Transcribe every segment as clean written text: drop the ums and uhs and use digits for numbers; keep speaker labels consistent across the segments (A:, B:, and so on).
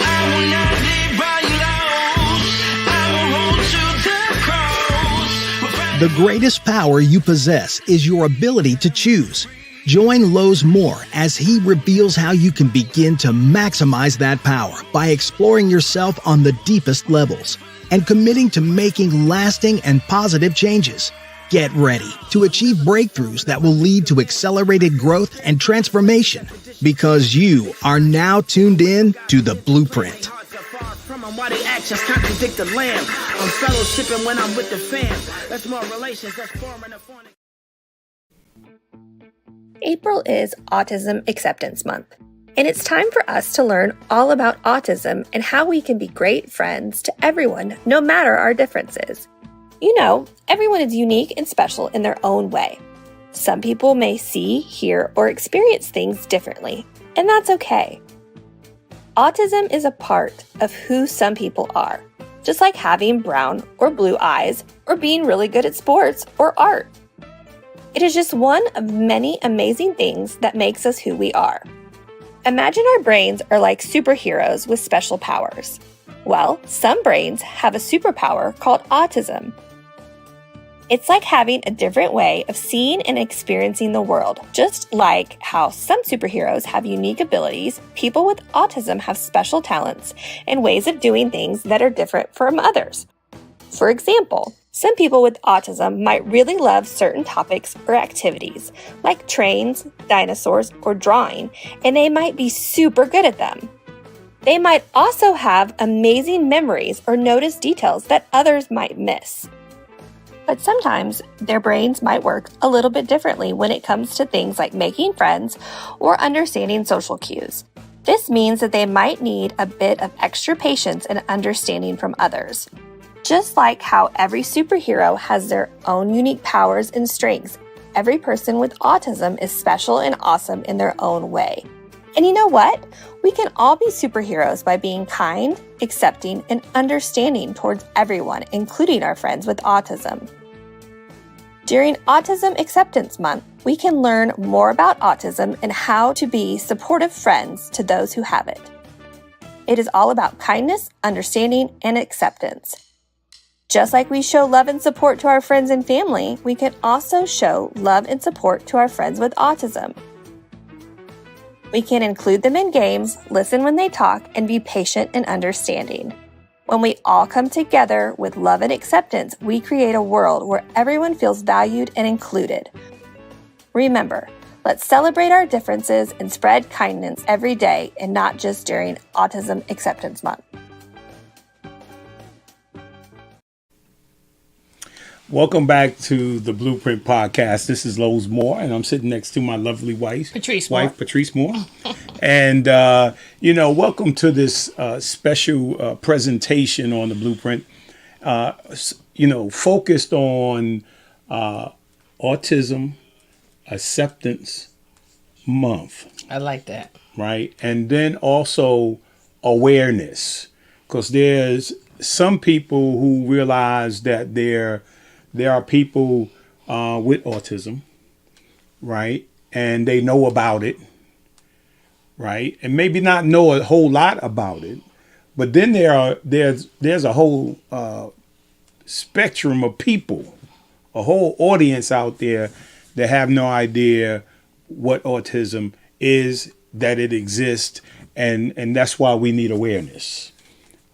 A: I will not live by your laws. I will hold to the cross.
B: The greatest power you possess is your ability to choose. Join Lowe's Moore as he reveals how you can begin to maximize that power by exploring yourself on the deepest levels and committing to making lasting and positive changes. Get ready to achieve breakthroughs that will lead to accelerated growth and transformation, because you are now tuned in to The Blueprint.
C: Why they actions contradict the lamb. I'm fellowshipping when I'm with the fam. That's more relations, that's forming a phonic.
D: April is Autism Acceptance Month, and it's time for us to learn all about autism and how we can be great friends to everyone, no matter our differences. You know, everyone is unique and special in their own way. Some people may see, hear, or experience things differently, and that's okay. Autism is a part of who some people are, just like having brown or blue eyes or being really good at sports or art. It is just one of many amazing things that makes us who we are. Imagine our brains are like superheroes with special powers. Well, some brains have a superpower called autism. It's like having a different way of seeing and experiencing the world. Just like how some superheroes have unique abilities, people with autism have special talents and ways of doing things that are different from others. For example, some people with autism might really love certain topics or activities, like trains, dinosaurs, or drawing, and they might be super good at them. They might also have amazing memories or notice details that others might miss. But sometimes their brains might work a little bit differently when it comes to things like making friends or understanding social cues. This means that they might need a bit of extra patience and understanding from others. Just like how every superhero has their own unique powers and strengths, every person with autism is special and awesome in their own way. And you know what? We can all be superheroes by being kind, accepting, and understanding towards everyone, including our friends with autism. During Autism Acceptance Month, we can learn more about autism and how to be supportive friends to those who have it. It is all about kindness, understanding, and acceptance. Just like we show love and support to our friends and family, we can also show love and support to our friends with autism. We can include them in games, listen when they talk, and be patient and understanding. When we all come together with love and acceptance, we create a world where everyone feels valued and included. Remember, let's celebrate our differences and spread kindness every day and not just during Autism Acceptance Month.
E: Welcome back to the Blueprint Podcast. This is Lowe's Moore, and I'm sitting next to my lovely wife, Patrice Moore. And, welcome to this special presentation on the Blueprint, focused on Autism Acceptance Month.
F: I like that.
E: Right? And then also awareness, because there's some people who realize that there are people with autism, right? And they know about it, right? And maybe not know a whole lot about it, but then there's a whole spectrum of people, a whole audience out there that have no idea what autism is, that it exists, and that's why we need awareness.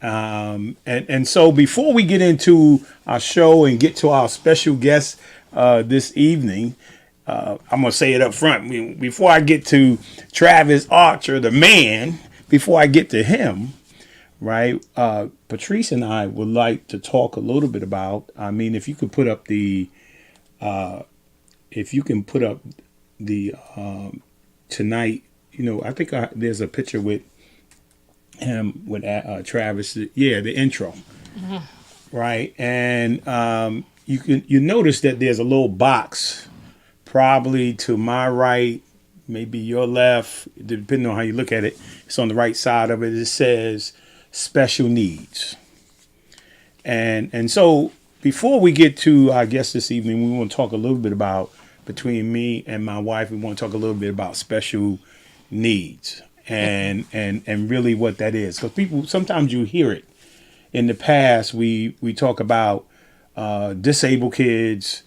E: And so before we get into our show and get to our special guest this evening, I'm going to say it up front. Before I get to Travis Archer, the man, before I get to him, right, Patrice and I would like to talk a little bit about, if you could put up tonight, I think there's a picture with him with Travis, the intro, right? And you notice that there's a little box, probably to my right, maybe your left, depending on how you look at it. It's on the right side of it. It says special needs, and so before we get to our guest this evening, we want to talk a little bit about, between me and my wife, we want to talk a little bit about special needs. and really what that is. Because people, sometimes you hear it. In the past, we talk about disabled kids.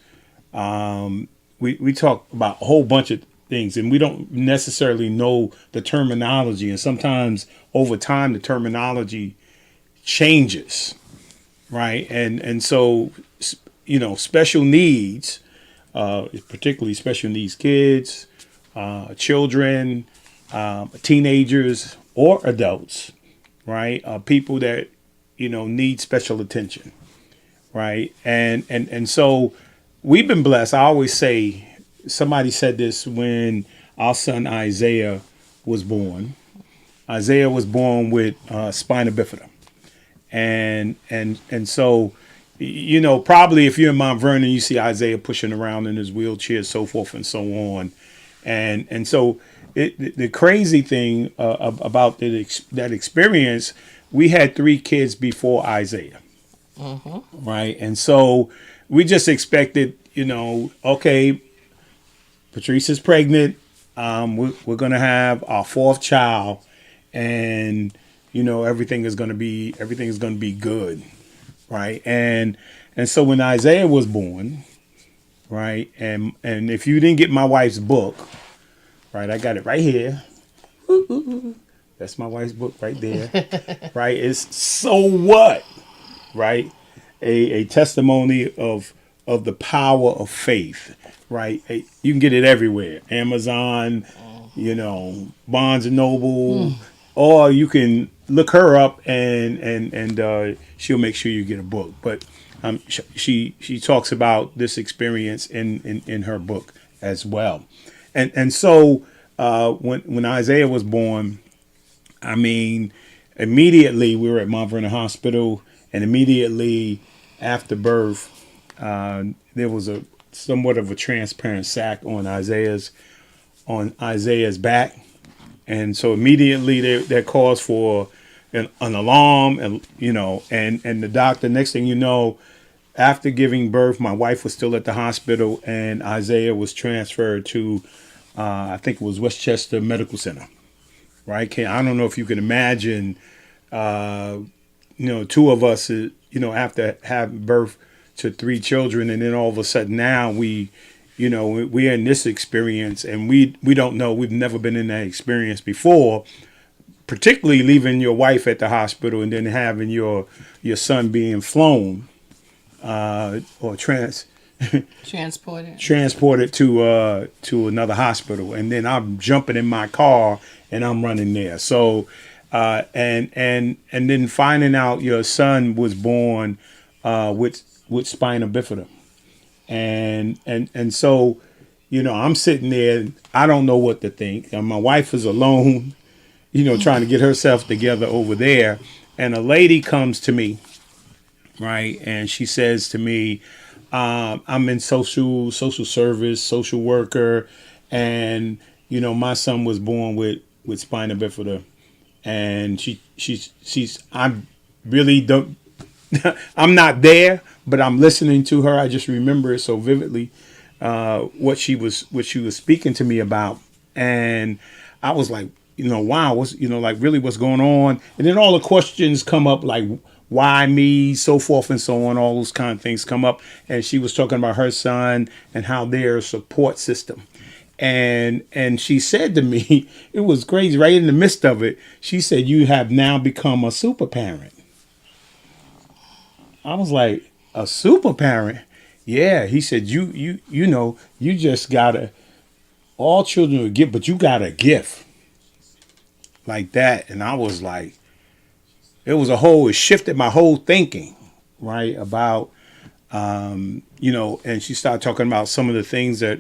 E: We talk about a whole bunch of things, and we don't necessarily know the terminology. And sometimes over time, the terminology changes, right? And so, special needs, particularly special needs kids, children, teenagers, or adults, right? People that need special attention, right? And so we've been blessed. I always say, somebody said this when our son Isaiah was born. Isaiah was born with spina bifida, and so probably if you're in Mount Vernon, you see Isaiah pushing around in his wheelchair, so forth and so on, and so the crazy thing about that experience, we had 3 kids before Isaiah, right? And so we just expected, okay, Patrice is pregnant. We're gonna have our 4th child, and everything is gonna be good, right? And so when Isaiah was born, right, and if you didn't get my wife's book, right, I got it right here. That's my wife's book right there, right? It's So What, right? A testimony of the power of faith, right? You can get it everywhere. Amazon, Barnes and Noble, or you can look her up and she'll make sure you get a book. But she talks about this experience in her book as well. And so when Isaiah was born, I mean, immediately we were at Mount Vernon Hospital, and immediately after birth, there was somewhat of a transparent sac on Isaiah's back, and so immediately that caused for an alarm, and and the doctor. Next thing you know, after giving birth, my wife was still at the hospital, and Isaiah was transferred to I think it was Westchester Medical Center. Right? I don't know if you can imagine, 2 of us, after having birth to 3 children, and then all of a sudden now we're in this experience, and we don't know. We've never been in that experience before, particularly leaving your wife at the hospital and then having your son being flown or transported to another hospital, and then I'm jumping in my car and I'm running there. So and then finding out your son was born with spina bifida, and so I'm sitting there, I don't know what to think, and my wife is alone, trying to get herself together over there, and a lady comes to me, right, and she says to me, I'm in social service, social worker, and my son was born with spina bifida, and I really don't, I'm not there, but I'm listening to her. I just remember it so vividly, what she was speaking to me about, and I was like, wow, what's really what's going on, and then all the questions come up like, why me, so forth and so on, all those kind of things come up. And she was talking about her son and how they're a support system. And she said to me, it was crazy, right in the midst of it, she said, you have now become a super parent. I was like, a super parent? Yeah. He said, you just got all children are a gift, but you got a gift like that. And I was like, it shifted my whole thinking, right, about, and she started talking about some of the things that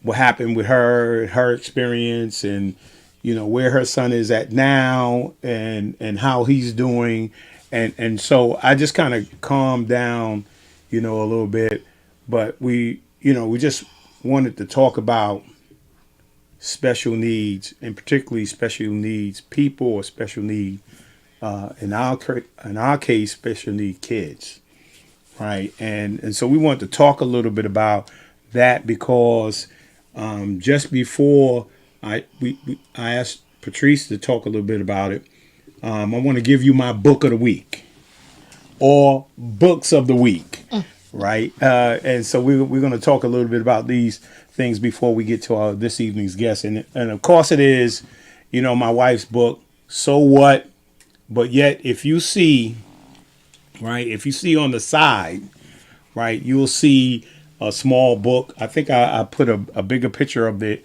E: what happened with her experience, and, where her son is at now, and how he's doing. And so I just kind of calmed down, a little bit, but we just wanted to talk about special needs, and particularly special needs people, or special need, in our case, special need kids, right? And so we want to talk a little bit about that, because just before I asked Patrice to talk a little bit about it. I want to give you my book of the week or books of the week, right? And so we're going to talk a little bit about these things before we get to this evening's guest. And of course it is, my wife's book, So What? But yet, if you see on the side, right, you'll see a small book. I think I put a bigger picture of the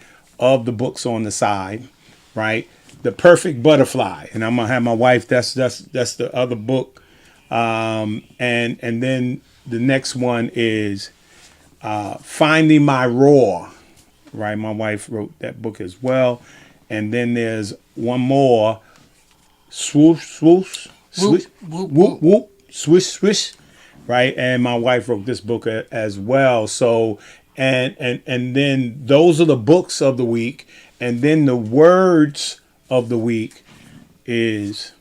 E: books on the side, right? The Perfect Butterfly, and I'm gonna have my wife. That's the other book, and then the next one is Finding My Roar, right? My wife wrote that book as well, and then there's one more. Swoosh, swoosh, swish, whoop, whoop, whoop, swish, swish, right? And my wife wrote this book as well. So, and then those are the books of the week, and then the words of the week is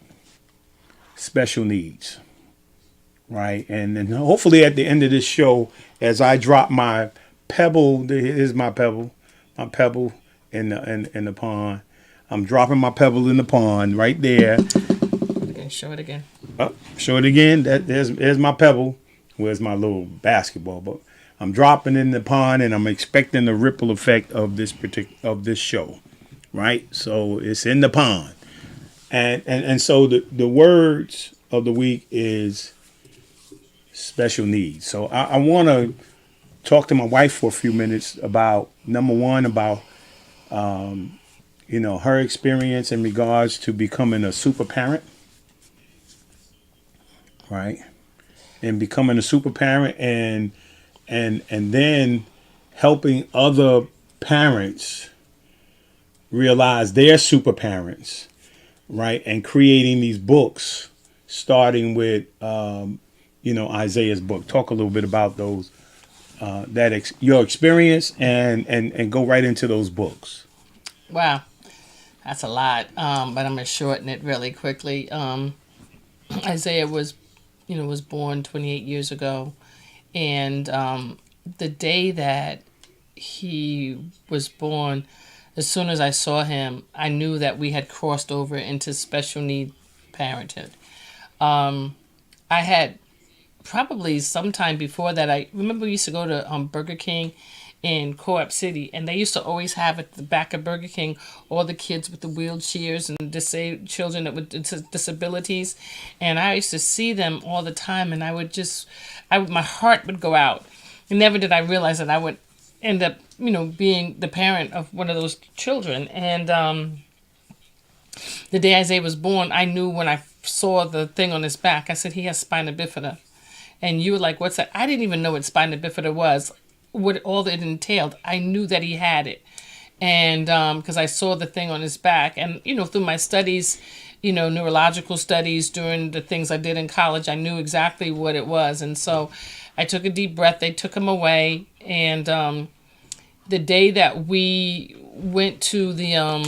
E: special needs, right? And then hopefully at the end of this show, as I drop my pebble, here's my pebble in the pond. I'm dropping my pebble in the pond right there.
F: Okay, show it again.
E: Oh, show it again. There's my pebble. Where's my little basketball? But I'm dropping in the pond, and I'm expecting the ripple effect of this show, right? So it's in the pond, and so the words of the week is special needs. So I want to talk to my wife for a few minutes about number one about her experience in regards to becoming a super parent, right? And becoming a super parent and then helping other parents realize they're super parents, right? And creating these books, starting with, Isaiah's book. Talk a little bit about those, your experience and go right into those books.
F: Wow. That's a lot, but I'm going to shorten it really quickly. Isaiah was born 28 years ago, and the day that he was born, as soon as I saw him, I knew that we had crossed over into special need parenthood. I had probably sometime before that, I remember we used to go to Burger King in Co-op City, and they used to always have at the back of Burger King all the kids with the wheelchairs and children with disabilities, and I used to see them all the time, and my heart would go out. And never did I realize that I would end up, being the parent of one of those children. And the day Isaiah was born, I knew when I saw the thing on his back, I said, he has spina bifida. And you were like, what's that? I didn't even know what spina bifida was. What all that entailed. I knew that he had it, and because I saw the thing on his back, and through my studies, neurological studies during the things I did in college, I knew exactly what it was. And so I took a deep breath. They took him away, and the day that we went to the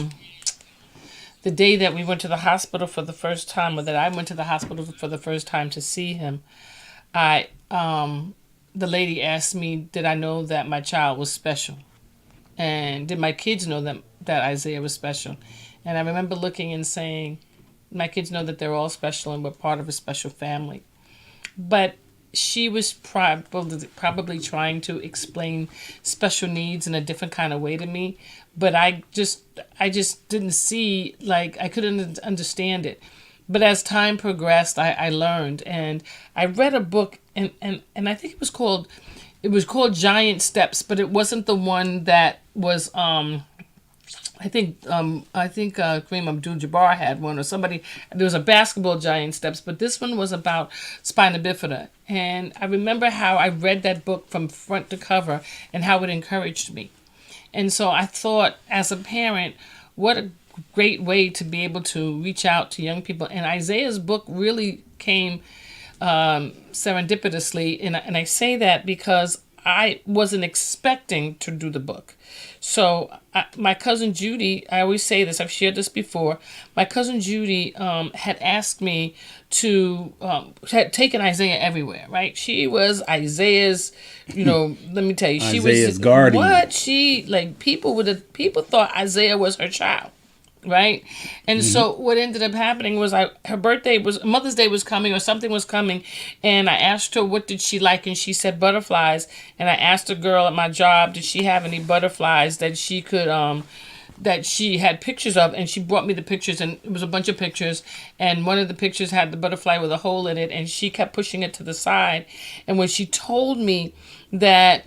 F: hospital for the first time, or that I went to the hospital for the first time to see him, the lady asked me, did I know that my child was special? And did my kids know that Isaiah was special? And I remember looking and saying, my kids know that they're all special and we're part of a special family. But she was probably trying to explain special needs in a different kind of way to me. But I just didn't see, I couldn't understand it. But as time progressed, I learned, and I read a book, and I think it was called Giant Steps, but it wasn't the one that was I think Kareem Abdul-Jabbar had one, or somebody. There was a basketball Giant Steps, but this one was about spina bifida, and I remember how I read that book from front to cover and how it encouraged me, and so I thought, as a parent, what a great way to be able to reach out to young people. And Isaiah's book really came serendipitously, and I say that because I wasn't expecting to do the book. So my cousin Judy, I always say this, I've shared this before, my cousin Judy had asked me to, had taken Isaiah everywhere, right? She was Isaiah's, let me tell you, she
E: Isaiah's
F: was
E: guardian.
F: What? People thought Isaiah was her child. right? And so what ended up happening was Mother's Day was coming or something was coming, and I asked her what did she like, and she said butterflies. And I asked a girl at my job, did she have any butterflies that she could that she had pictures of, and she brought me the pictures, and it was a bunch of pictures, and one of the pictures had the butterfly with a hole in it, and she kept pushing it to the side. And when she told me that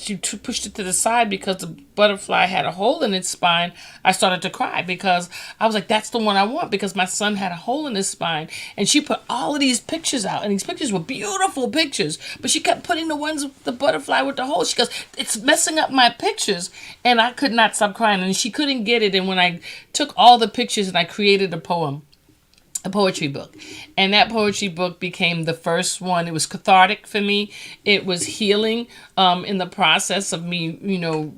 F: she pushed it to the side because the butterfly had a hole in its spine, I started to cry, because I was like, that's the one I want, because my son had a hole in his spine. And she put all of these pictures out, and these pictures were beautiful pictures, but she kept putting the ones with the butterfly with the hole. She goes, it's messing up my pictures. And I could not stop crying, and she couldn't get it. And when I took all the pictures and I created a poetry book, and that poetry book became the first one. It was cathartic for me. It was healing in the process of me,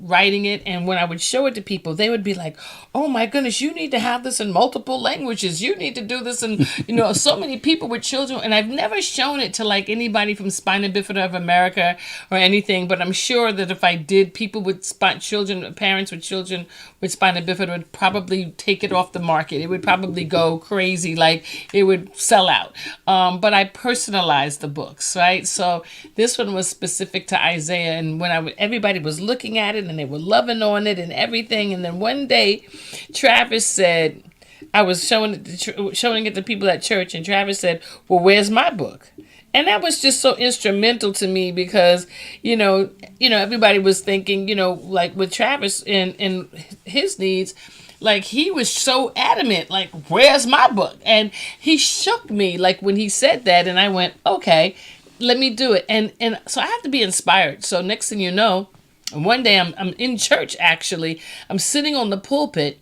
F: writing it. And when I would show it to people, they would be like, oh my goodness, you need to have this in multiple languages. You need to do this. And, so many people with children. And I've never shown it to like anybody from Spina Bifida of America or anything, but I'm sure that if I did, people with parents with children with Spina Bifida would probably take it off the market. It would probably go crazy. Like it would sell out. But I personalized the books, right? So this one was specific to Isaiah. And when everybody was looking at it and they were loving on it and everything. And then one day, Travis said, I was showing it to people at church, and Travis said, well, where's my book? And that was just so instrumental to me, because, everybody was thinking, like with Travis and his needs, like he was so adamant, like, where's my book? And he shook me like when he said that, and I went, okay, let me do it. And so I have to be inspired. So next thing you know, one day I'm in church, actually, I'm sitting on the pulpit,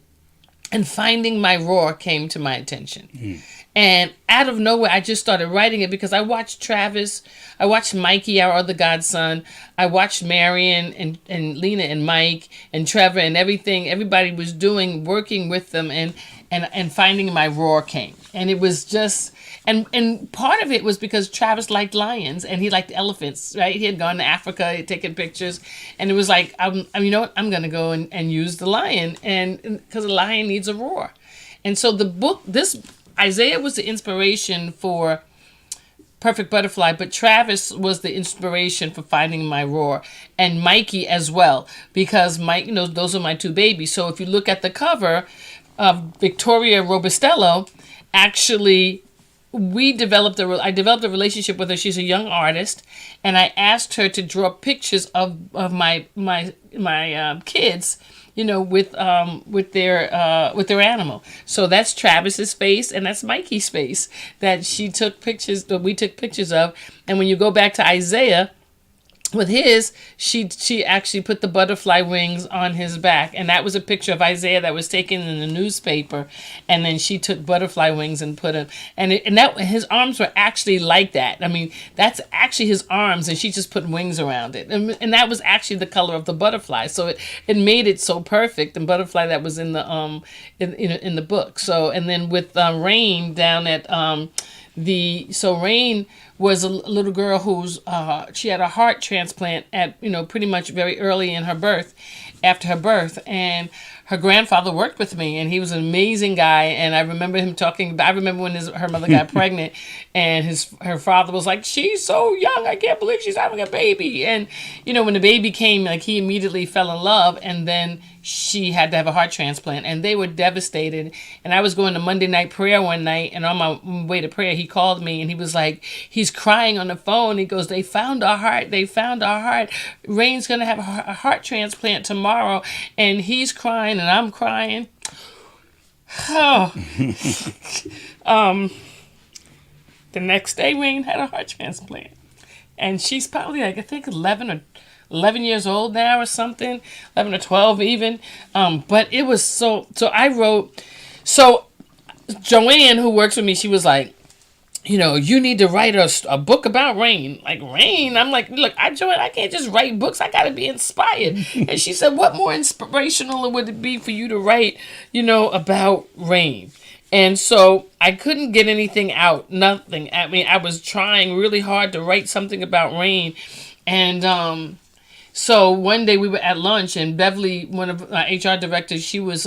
F: and Finding My Roar came to my attention. And out of nowhere, I just started writing it, because I watched Travis, I watched Mikey, our other godson, I watched Marion and Lena and Mike and Trevor and everything everybody was doing, working with them, and Finding My Roar came. And it was just, and part of it was because Travis liked lions and he liked elephants, right? He had gone to Africa, he'd taken pictures, and it was like, you know what, I'm going to go and use the lion, and because a lion needs a roar. And so the book, Isaiah was the inspiration for Perfect Butterfly, but Travis was the inspiration for Finding My Roar, and Mikey as well, because Mike, those are my two babies. So if you look at the cover of Victoria Robustello, actually, I developed a relationship with her. She's a young artist, and I asked her to draw pictures of my kids, with their animal. So that's Travis's face, and that's Mikey's face that we took pictures of. And when you go back to Isaiah, with his, she actually put the butterfly wings on his back, and that was a picture of Isaiah that was taken in the newspaper, and then she took butterfly wings and put him, and his arms were actually like that. I mean, that's actually his arms, and she just put wings around it, and that was actually the color of the butterfly. So it made it so perfect, and butterfly that was in the in the book. So, and then with Rain down at Rain was a little girl who's she had a heart transplant at pretty much very early in her birth, after her birth, and her grandfather worked with me, and he was an amazing guy. And I remember him talking. I remember when her mother got pregnant, and her father was like, "She's so young, I can't believe she's having a baby." And when the baby came, like he immediately fell in love, and then she had to have a heart transplant, and they were devastated. And I was going to Monday night prayer one night, and on my way to prayer, he called me, and he was like, he's crying on the phone. He goes, "They found our heart. They found our heart. Rain's gonna have a heart transplant tomorrow," and he's crying, and I'm crying. Oh. The next day, Rain had a heart transplant, and she's probably like, I think 11 years old now or something, 11 or 12 even. But it was so I wrote, so Joanne, who works with me, she was like, you need to write a book about Rain. Like, Rain? I'm like, look, Joanne, I can't just write books. I got to be inspired. And she said, what more inspirational would it be for you to write, about Rain? And so I couldn't get anything out, nothing. I mean, I was trying really hard to write something about Rain. And so one day we were at lunch, and Beverly, one of our HR directors, she was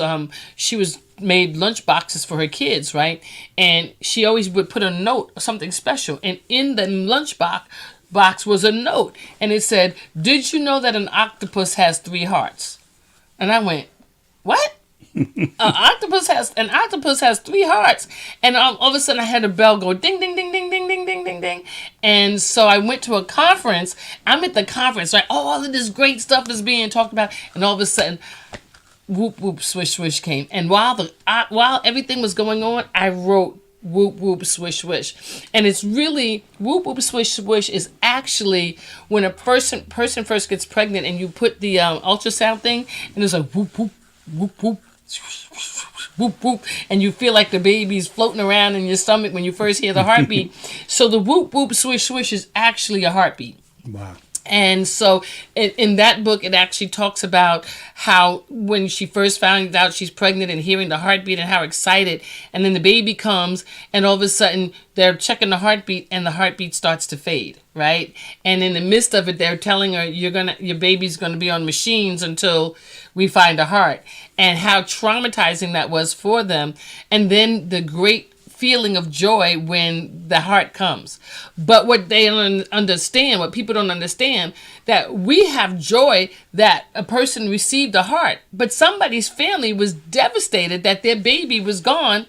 F: made lunch boxes for her kids, right? And she always would put a note or something special. And in the lunch box was a note. And it said, "Did you know that an octopus has 3 hearts?" And I went, "What?" An octopus has 3 hearts. And all of a sudden I had a bell go ding, ding, ding, ding, ding, ding, ding, ding, ding. And so I went to a conference. I'm at the conference, right? All of this great stuff is being talked about. And all of a sudden, whoop, whoop, swish, swish came. And while everything was going on, I wrote whoop, whoop, swish, swish. And it's really, whoop, whoop, swish, swish is actually when a person first gets pregnant and you put the ultrasound thing and it's like whoop, whoop, whoop, whoop. Whoop, whoop, and you feel like the baby's floating around in your stomach when you first hear the heartbeat. So the whoop, whoop, swish, swish is actually a heartbeat.
E: Wow.
F: And so in that book, it actually talks about how when she first found out she's pregnant and hearing the heartbeat and how excited, and then the baby comes and all of a sudden they're checking the heartbeat and the heartbeat starts to fade, right? And in the midst of it, they're telling her your baby's going to be on machines until we find a heart, and how traumatizing that was for them. And then the great feeling of joy when the heart comes. But what they don't understand, what people don't understand, that we have joy that a person received a heart, but somebody's family was devastated that their baby was gone.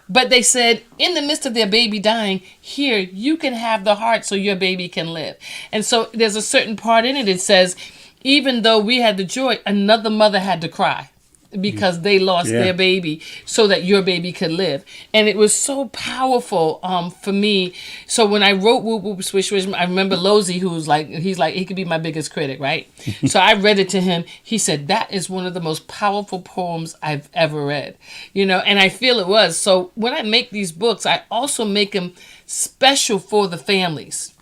F: But they said, in the midst of their baby dying, here, you can have the heart so your baby can live. And so there's a certain part in it that says, even though we had the joy, another mother had to cry because they lost their baby so that your baby could live. And it was so powerful for me. So when I wrote Whoop Whoop Swish Swish, I remember Lozy, he could be my biggest critic, right? So I read it to him. He said, that is one of the most powerful poems I've ever read. And I feel it was. So when I make these books, I also make them special for the families.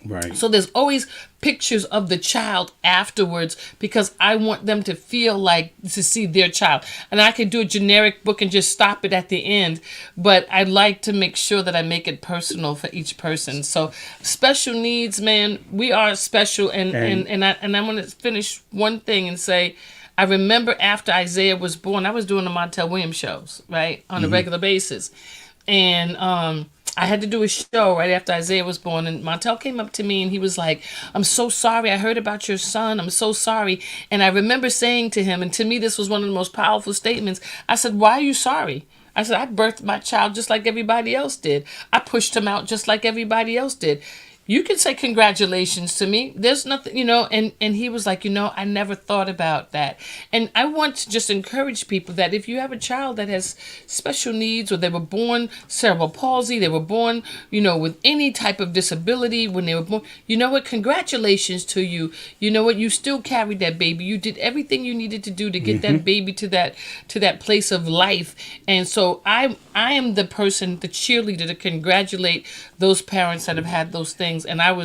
E: Right.
F: So there's always pictures of the child afterwards because I want them to feel like to see their child. And I could do a generic book and just stop it at the end, but I like to make sure that I make it personal for each person. So special needs, man, we are special. And I want to finish one thing and say, I remember after Isaiah was born, I was doing the Montel Williams shows, right, on a regular basis. And I had to do a show right after Isaiah was born, and Montel came up to me and he was like, I'm so sorry. I heard about your son. I'm so sorry. And I remember saying to him, and to me this was one of the most powerful statements, I said, why are you sorry? I said, I birthed my child just like everybody else did. I pushed him out just like everybody else did. You can say congratulations to me. There's nothing, and he was like, I never thought about that. And I want to just encourage people that if you have a child that has special needs, or they were born cerebral palsy, they were born, with any type of disability when they were born, you know what? Congratulations to you. You know what? You still carried that baby. You did everything you needed to do to get that baby to that place of life. And so I am the person, the cheerleader, to congratulate those parents that have had those things. And that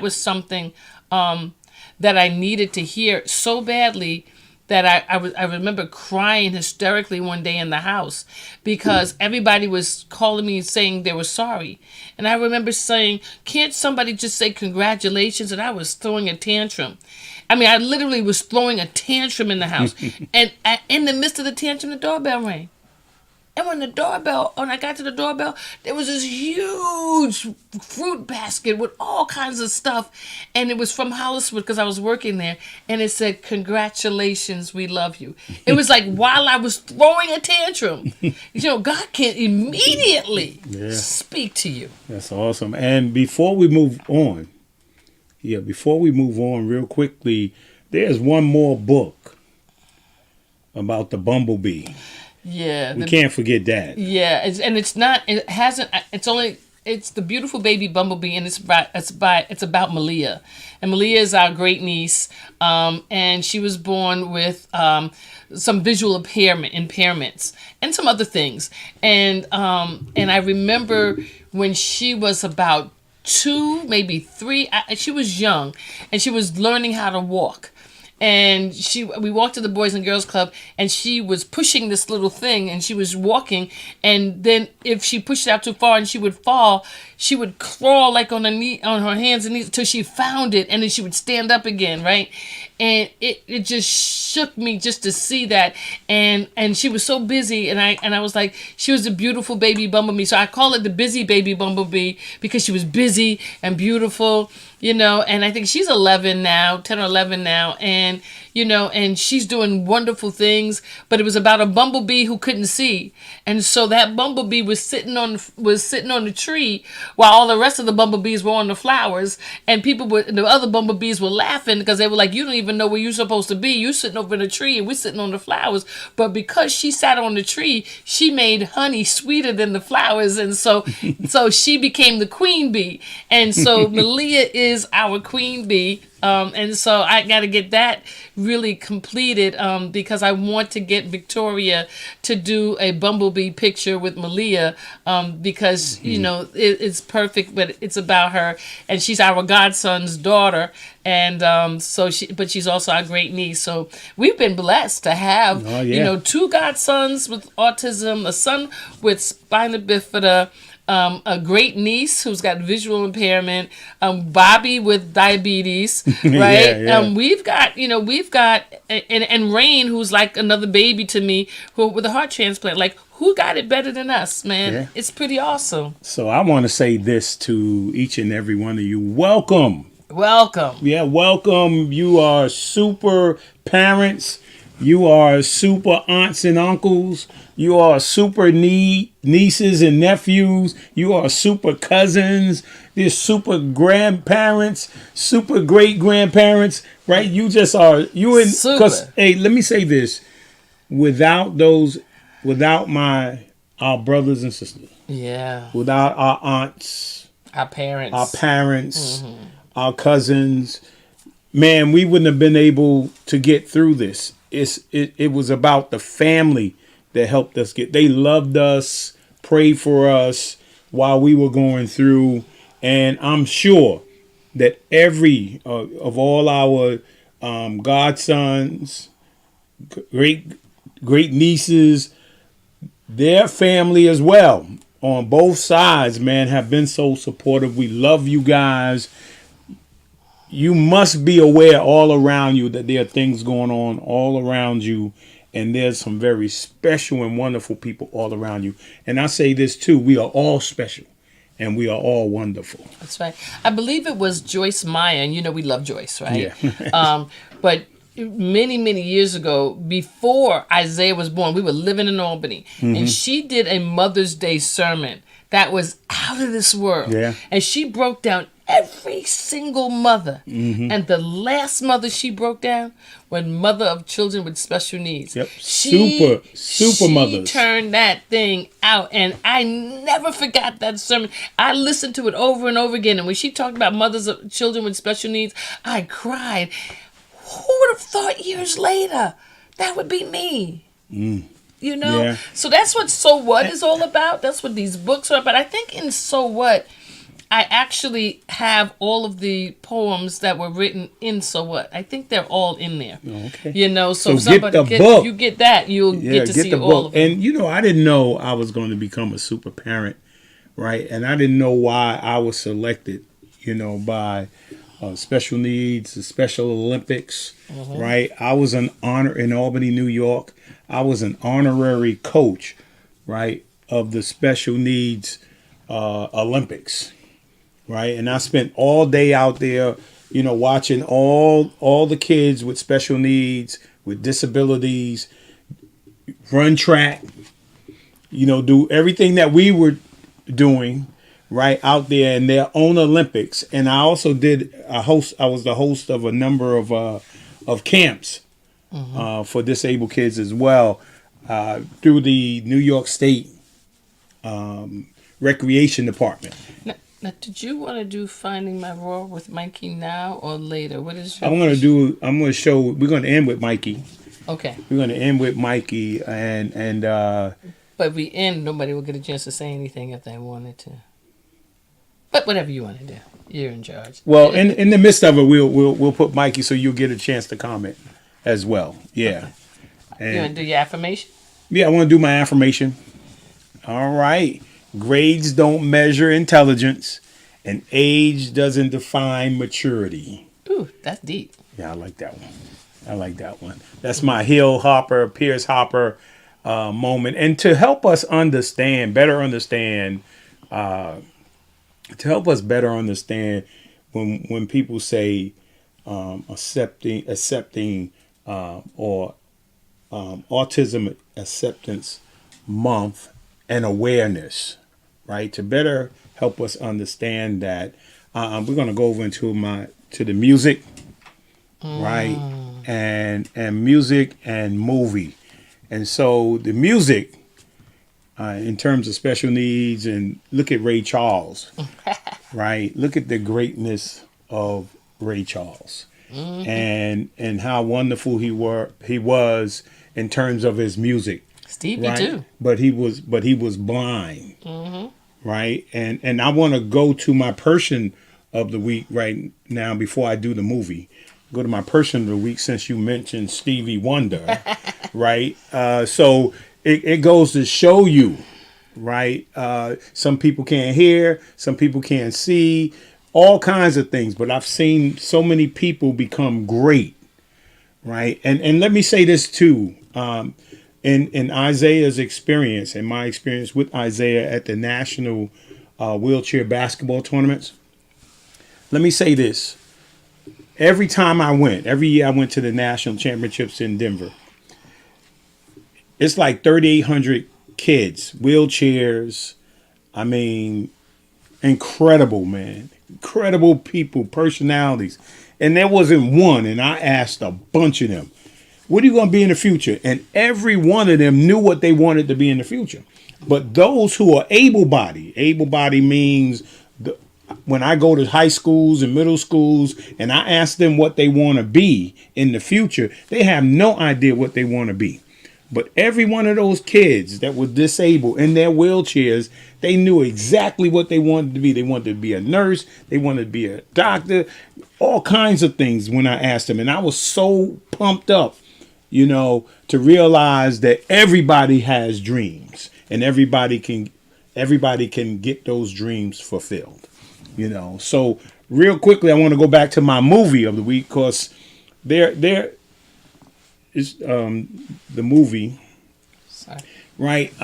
F: was something that I needed to hear so badly that I remember crying hysterically one day in the house because everybody was calling me and saying they were sorry. And I remember saying, can't somebody just say congratulations? And I was throwing a tantrum. I mean, I literally was throwing a tantrum in the house. And in the midst of the tantrum, the doorbell rang. And when I got to the doorbell, there was this huge fruit basket with all kinds of stuff. And it was from Holliswood because I was working there. And it said, congratulations, we love you. It was like while I was throwing a tantrum, God can immediately speak to you.
E: That's awesome. And before we move on real quickly, there's one more book about the Bumblebee.
F: Yeah.
E: We can't forget that.
F: Yeah. It's the beautiful baby Bumblebee, and it's about Malia. And Malia is our great niece. And she was born with some visual impairments and some other things. And I remember when she was about 2, maybe 3, she was young, and she was learning how to walk. and we walked to the Boys and Girls Club, and she was pushing this little thing, and she was walking, and then if she pushed it out too far and she would fall, she would crawl like on her hands and knees till she found it, and then she would stand up again, right? And it just shook me just to see that, and she was so busy, and I was like, she was a beautiful baby bumblebee. So I call it the busy baby bumblebee because she was busy and beautiful, and I think she's 11 now, 10 or 11 now, and and she's doing wonderful things, but it was about a bumblebee who couldn't see. And so that bumblebee was sitting on the tree while all the rest of the bumblebees were on the flowers, and the other bumblebees were laughing because they were like, you don't even know where you're supposed to be. You sitting over in the tree and we're sitting on the flowers. But because she sat on the tree, she made honey sweeter than the flowers. And so she became the queen bee. And so Malia is our queen bee. And so I got to get that really completed because I want to get Victoria to do a bumblebee picture with Malia because, it's perfect, but it's about her. And she's our godson's daughter. And but she's also our great niece. So we've been blessed to have, 2 godsons with autism, a son with spina bifida, a great niece who's got visual impairment, Bobby with diabetes, right?
E: Yeah.
F: We've got and Rain, who's like another baby to me, who with a heart transplant. Like, who got it better than us, man?
E: Yeah.
F: It's pretty awesome.
E: So I want to say this to each and every one of you. Welcome.
F: Yeah,
E: welcome. You are super parents. You are super aunts and uncles. You are super nieces and nephews. You are super cousins. You're super grandparents, super great grandparents, right? You just are. Because hey, let me say this: without our brothers and sisters, without our aunts,
F: our parents,
E: mm-hmm. our cousins, man, we wouldn't have been able to get through this. It was about the family that helped us they loved us, prayed for us while we were going through. And I'm sure that every of all our godsons, great nieces, their family as well, on both sides, man, have been so supportive. We love you guys. You must be aware all around you that there are things going on all around you, and there's some very special and wonderful people all around you. And I say this too, we are all special and we are all wonderful.
F: That's right. I believe it was Joyce Meyer, and we love Joyce, right?
E: Yeah.
F: But many, many years ago, before Isaiah was born, we were living in Albany,
E: mm-hmm.
F: and she did a Mother's Day sermon that was out of this world.
E: Yeah.
F: And she broke down every single mother.
E: Mm-hmm.
F: And the last mother she broke down was mother of children with special needs.
E: Yep. Super mothers.
F: She turned that thing out, and I never forgot that sermon. I listened to it over and over again, and when she talked about mothers of children with special needs, I cried. Who would have thought years later that would be me?
E: Yeah.
F: So that's what So What is all about. That's what these books are about. I think in So What, I actually have all of the poems that were written in So What. I think they're all in there.
E: Okay.
F: So if
E: somebody if
F: you get that, you'll get to see all of them.
E: And I didn't know I was going to become a super parent, right? And I didn't know why I was selected, by special needs, the Special Olympics,
F: Mm-hmm.
E: right? I was an honor in Albany, New York. I was an honorary coach, right, of the Special Needs Olympics, right? And I spent all day out there, watching all the kids with special needs, with disabilities, run track, do everything that we were doing, right, out there in their own Olympics. And I also I was the host of a number of camps for disabled kids as well, through the New York State Recreation Department.
F: Now, did you want to do Finding My Roar with Mikey now or later? What is your...
E: we're going to end with Mikey.
F: Okay.
E: We're going to end with Mikey and
F: but if we end, nobody will get a chance to say anything if they wanted to. But whatever you want to do, you're in charge.
E: Well, in the midst of it, we'll put Mikey so you'll get a chance to comment. as well. Yeah.
F: You want to do your affirmation?
E: Yeah, I want to do my affirmation. All right. Grades don't measure intelligence, and age doesn't define maturity.
F: Ooh, that's deep.
E: Yeah, I like that one. That's my Hill Hopper, Pierce Hopper moment. And to help us better understand when people say accepting or Autism Acceptance Month and awareness, right? To better help us understand that, we're going to go over to the music, right? And music and movie. And so the music, in terms of special needs, and look at Ray Charles, right? Look at the greatness of Ray Charles, and how wonderful he was in terms of his music.
F: Stevie
E: right?
F: too.
E: But he was blind, right? And I want to go to my person of the week right now before I do the movie. Go to my person of the week since you mentioned Stevie Wonder, right? So it goes to show you, right? Some people can't hear, some people can't see, all kinds of things. But I've seen so many people become great, right? And let me say this too. In Isaiah's experience, in my experience with Isaiah at the national wheelchair basketball tournaments, let me say this. Every year I went to the national championships in Denver. It's like 3,800 kids, wheelchairs. I mean, incredible, man. Incredible people, personalities. And there wasn't one, and I asked a bunch of them, what are you going to be in the future? And every one of them knew what they wanted to be in the future. But those who are able-bodied means when I go to high schools and middle schools and I ask them what they want to be in the future, they have no idea what they want to be. But every one of those kids that were disabled in their wheelchairs, they knew exactly what they wanted to be. They wanted to be a nurse. They wanted to be a doctor, all kinds of things when I asked them. And I was so pumped up, to realize that everybody has dreams and everybody can get those dreams fulfilled. So real quickly, I want to go back to my movie of the week because there is the movie, sorry. Right?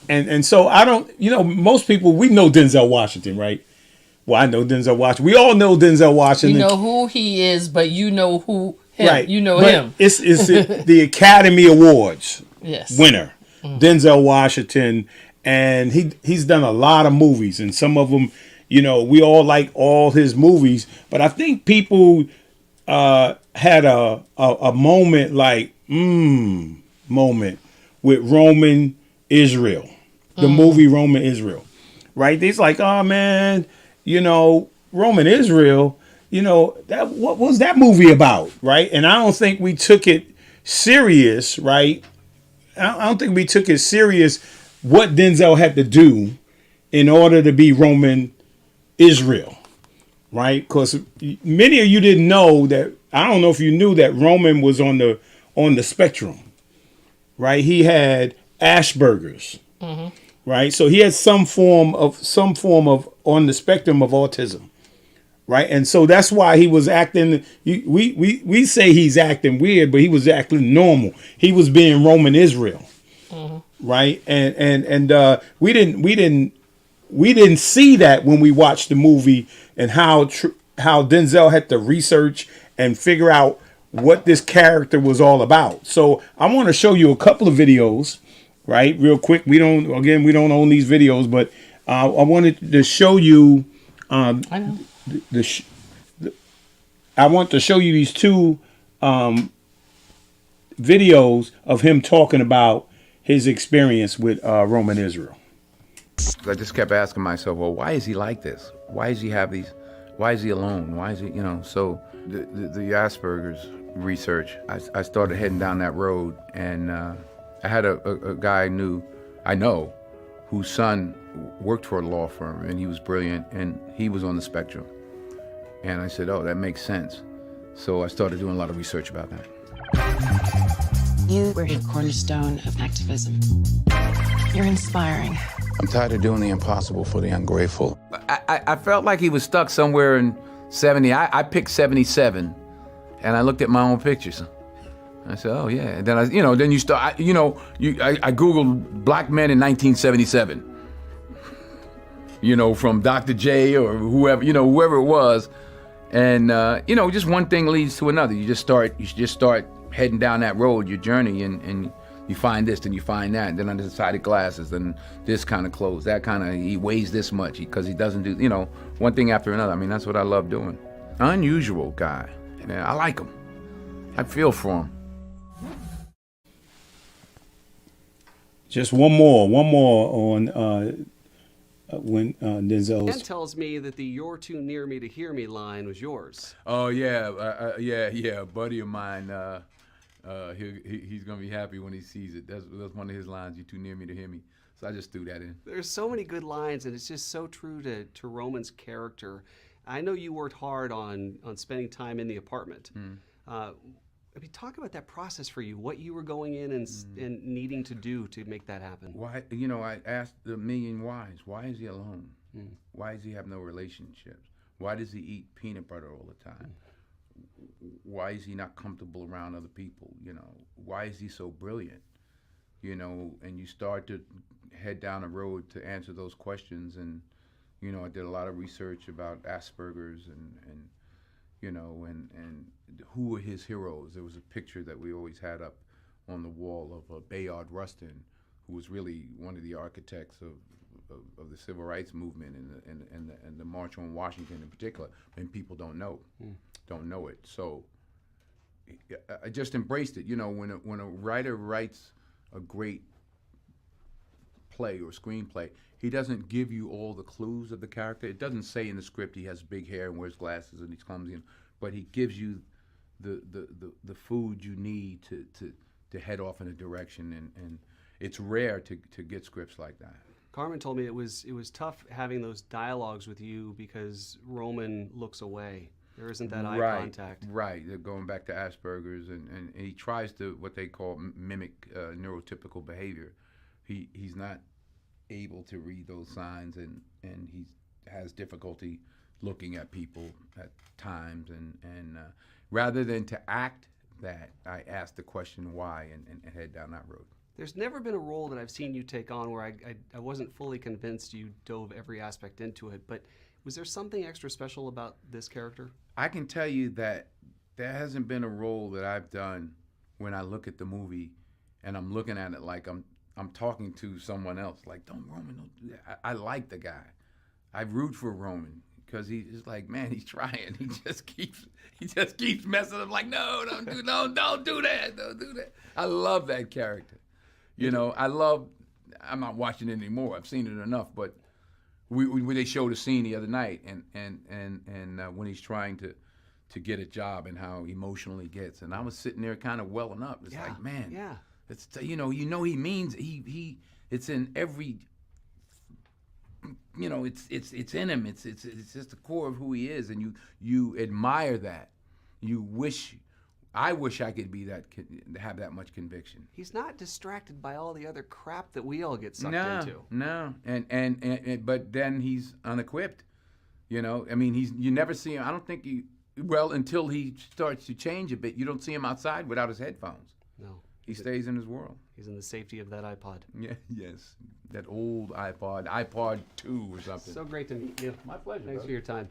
E: And so I don't, most people, we know Denzel Washington, right? Well, I know Denzel Washington. We all know Denzel Washington.
F: You know who he is, but you know who him.
E: Right.
F: You know
E: but
F: him.
E: It's the Academy Awards winner, Denzel Washington, and he's done a lot of movies, and some of them, we all like all his movies, but I think people had a moment moment with Roman Israel, the movie Roman Israel, right? They's like, oh man, Roman Israel, what was that movie about, right? And I don't think we took it serious, right? I don't think we took it serious what Denzel had to do in order to be Roman Israel, right? Because many of you didn't know that. I don't know if you knew that Roman was on the spectrum, right? He had Asperger's, right? So he had some form of on the spectrum of autism, right? And so that's why he was acting. We say he's acting weird, but he was acting normal. He was being Roman Israel, right? And we didn't see that when we watched the movie, and how Denzel had to research and figure out what this character was all about. So I want to show you a couple of videos, right? Real quick. We don't own these videos, but I wanted to show you. I know. I want to show you these two videos of him talking about his experience with Roman Israel.
G: I just kept asking myself, well, why is he like this? Why does he have these? Why is he alone? Why is he, So the Asperger's research, I started heading down that road, and I had a guy I know whose son worked for a law firm, and he was brilliant, and he was on the spectrum. And I said, oh, that makes sense. So I started doing a lot of research about that.
H: You were a cornerstone of activism. You're inspiring.
G: I'm tired of doing the impossible for the ungrateful. I felt like he was stuck somewhere in 70. I picked 77, and I looked at my own pictures. I said, oh yeah. And then then you start, I Googled black men in 1977. From Dr. J or whoever, whoever it was. And, just one thing leads to another. You just start heading down that road, your journey, and you find this, then you find that. And then under the side of glasses, then this kind of clothes, that kind of, he weighs this much because he doesn't do, one thing after another. I mean, that's what I love doing. Unusual guy. Yeah, I like him. I feel for him.
E: Just one more on when Denzel's.
I: Dan tells me that the "You're too near me to hear me" line was yours.
G: Oh yeah, yeah. A buddy of mine, he's gonna be happy when he sees it. That's one of his lines. "You're too near me to hear me." So I just threw that in.
I: There's so many good lines, and it's just so true to Roman's character. I know you worked hard on spending time in the apartment. Talk about that process for you. What you were going in and needing to do to make that happen.
G: Why? I asked the million whys. Why is he alone? Why does he have no relationships? Why does he eat peanut butter all the time? Why is he not comfortable around other people? Why is he so brilliant? And you start to head down a road to answer those questions. And I did a lot of research about Asperger's and who were his heroes. There was a picture that we always had up on the wall of Bayard Rustin, who was really one of the architects of the civil rights movement and the March on Washington in particular, and people don't know it. So I just embraced it. When a writer writes a great play or screenplay, he doesn't give you all the clues of the character. It doesn't say in the script he has big hair and wears glasses and he's clumsy, but he gives you the food you need to head off in a direction, and it's rare to get scripts like that.
I: Carmen told me it was tough having those dialogues with you because Roman looks away. There isn't that eye contact.
G: Right. They're going back to Asperger's, and he tries to what they call mimic neurotypical behavior. He's not able to read those signs, and he has difficulty looking at people at times, and rather than to act that, I asked the question why and head down that road.
I: There's never been a role that I've seen you take on where I wasn't fully convinced you dove every aspect into it, but was there something extra special about this character?
G: I can tell you that there hasn't been a role that I've done when I look at the movie and I'm looking at it like I'm talking to someone else. Like, don't do that. I like the guy. I root for Roman because he's just like, man, he's trying. He just keeps messing up. Like, no, don't do that. Don't do that. I love that character. I'm not watching it anymore. I've seen it enough, but we they showed a scene the other night, and when he's trying to get a job and how emotional he gets, and I was sitting there kind of welling up. It's like, man,
I: yeah.
G: It's he means he. It's in every. It's in him. It's just the core of who he is, and you admire that. I wish I could be have that much conviction.
I: He's not distracted by all the other crap that we all get sucked into.
G: No, and but then he's unequipped. You never see him. I don't think until he starts to change a bit, you don't see him outside without his headphones.
I: No.
G: He stays in his world.
I: He's in the safety of that iPod.
G: Yeah, yes. That old iPod 2 or something.
I: So great to meet you.
G: My pleasure.
I: Thanks for your time.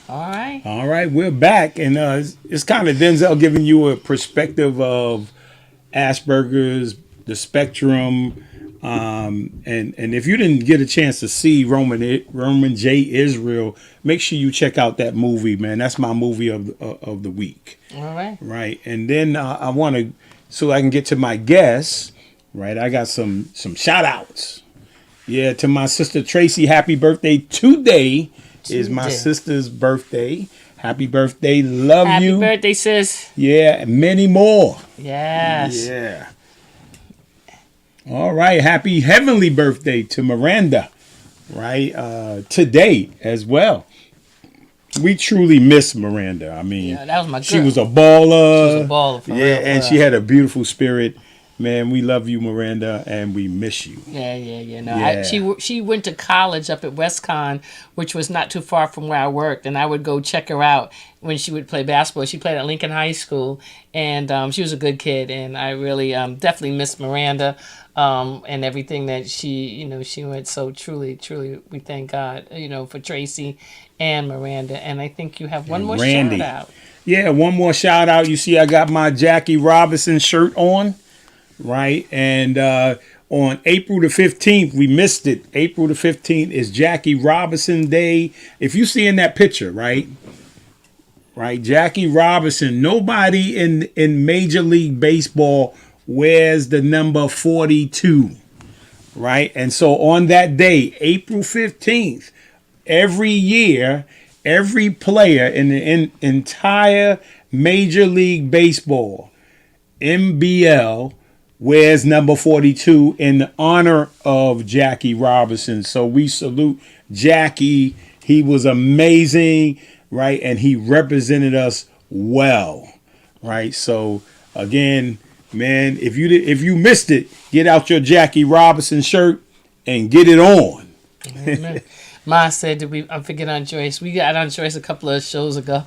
E: All right, we're back, and it's kind of Denzel giving you a perspective of Asperger's, the spectrum, and if you didn't get a chance to see Roman J. Israel, make sure you check out that movie, man. That's my movie of the week.
F: All right.
E: Right, and then I want to, so I can get to my guests. Right, I got some shout outs. Yeah, to my sister Tracy, happy birthday today. Is my sister's birthday. Happy birthday. Love you.
F: Happy birthday, sis.
E: Yeah, and many more.
F: Yes.
E: Yeah. All right. Happy heavenly birthday to Miranda. Right. Today as well. we truly miss Miranda. I mean,
F: Yeah, that was my girl.
E: She was a baller.
F: She was a baller, for
E: yeah,
F: real,
E: and she had a beautiful spirit. Man, we love you, Miranda, and we miss you.
F: Yeah. No,
E: Yeah.
F: she went to college up at WestCon, which was not too far from where I worked, and I would go check her out when she would play basketball. She played at Lincoln High School, and she was a good kid, and I really definitely miss Miranda and everything that she went. So truly, we thank God, for Tracy and Miranda, and I think you have one more
E: Randy.
F: shout out.
E: Yeah, one more shout out. You see, I got my Jackie Robinson shirt on. Right, and on April the 15th, we missed it. April the 15th is Jackie Robinson Day. If you see in that picture, right, Jackie Robinson. Nobody in Major League Baseball wears the number 42, right? And so on that day, April 15th, every year, every player in the entire Major League Baseball, MBL, wears number 42 in honor of Jackie Robinson. So we salute Jackie. He was amazing, right? And he represented us well, right? So again, man, if you missed it, get out your Jackie Robinson shirt and get it on.
F: Amen. Ma said that I forget on Joyce. We got on Joyce a couple of shows ago.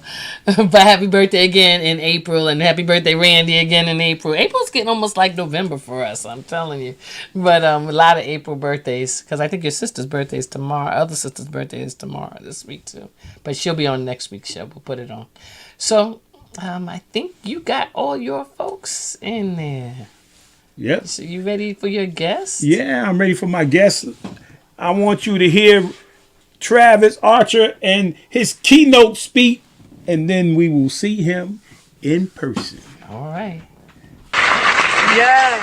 F: But happy birthday again in April, and happy birthday Randy again in April. April's getting almost like November for us, I'm telling you. But a lot of April birthdays, because I think your sister's birthday is tomorrow. Other sister's birthday is tomorrow this week too. But she'll be on next week's show. We'll put it on. So I think you got all your folks in there.
E: Yep.
F: So you ready for your guest?
E: Yeah, I'm ready for my guest. I want you to hear Travis Archer and his keynote speech, and then we will see him in person.
F: All right.
J: Yes.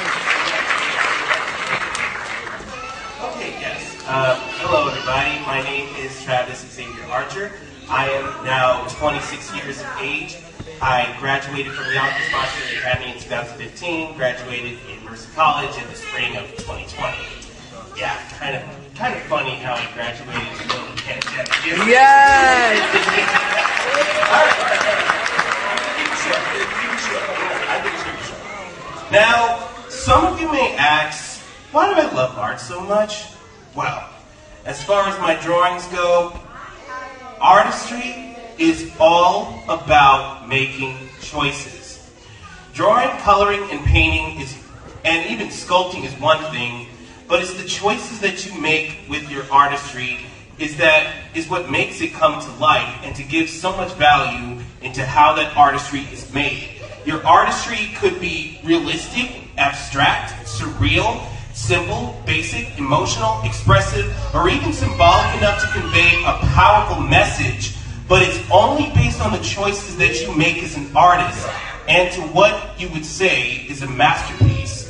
K: Okay, yes. Hello, everybody. My name is Travis Xavier Archer. I am now 26 years of age. I graduated from the Autism Academy in 2015. Graduated in Mercer College in the spring of 2020. Yeah, kind of funny how I graduated in the middle of the pandemic.
J: Yes!
K: Now, some of you may ask, why do I love art so much? Well, as far as my drawings go, artistry is all about making choices. Drawing, coloring, and painting and even sculpting is one thing, but it's the choices that you make with your artistry is what makes it come to life and to give so much value into how that artistry is made. Your artistry could be realistic, abstract, surreal, simple, basic, emotional, expressive, or even symbolic enough to convey a powerful message, but it's only based on the choices that you make as an artist and to what you would say is a masterpiece.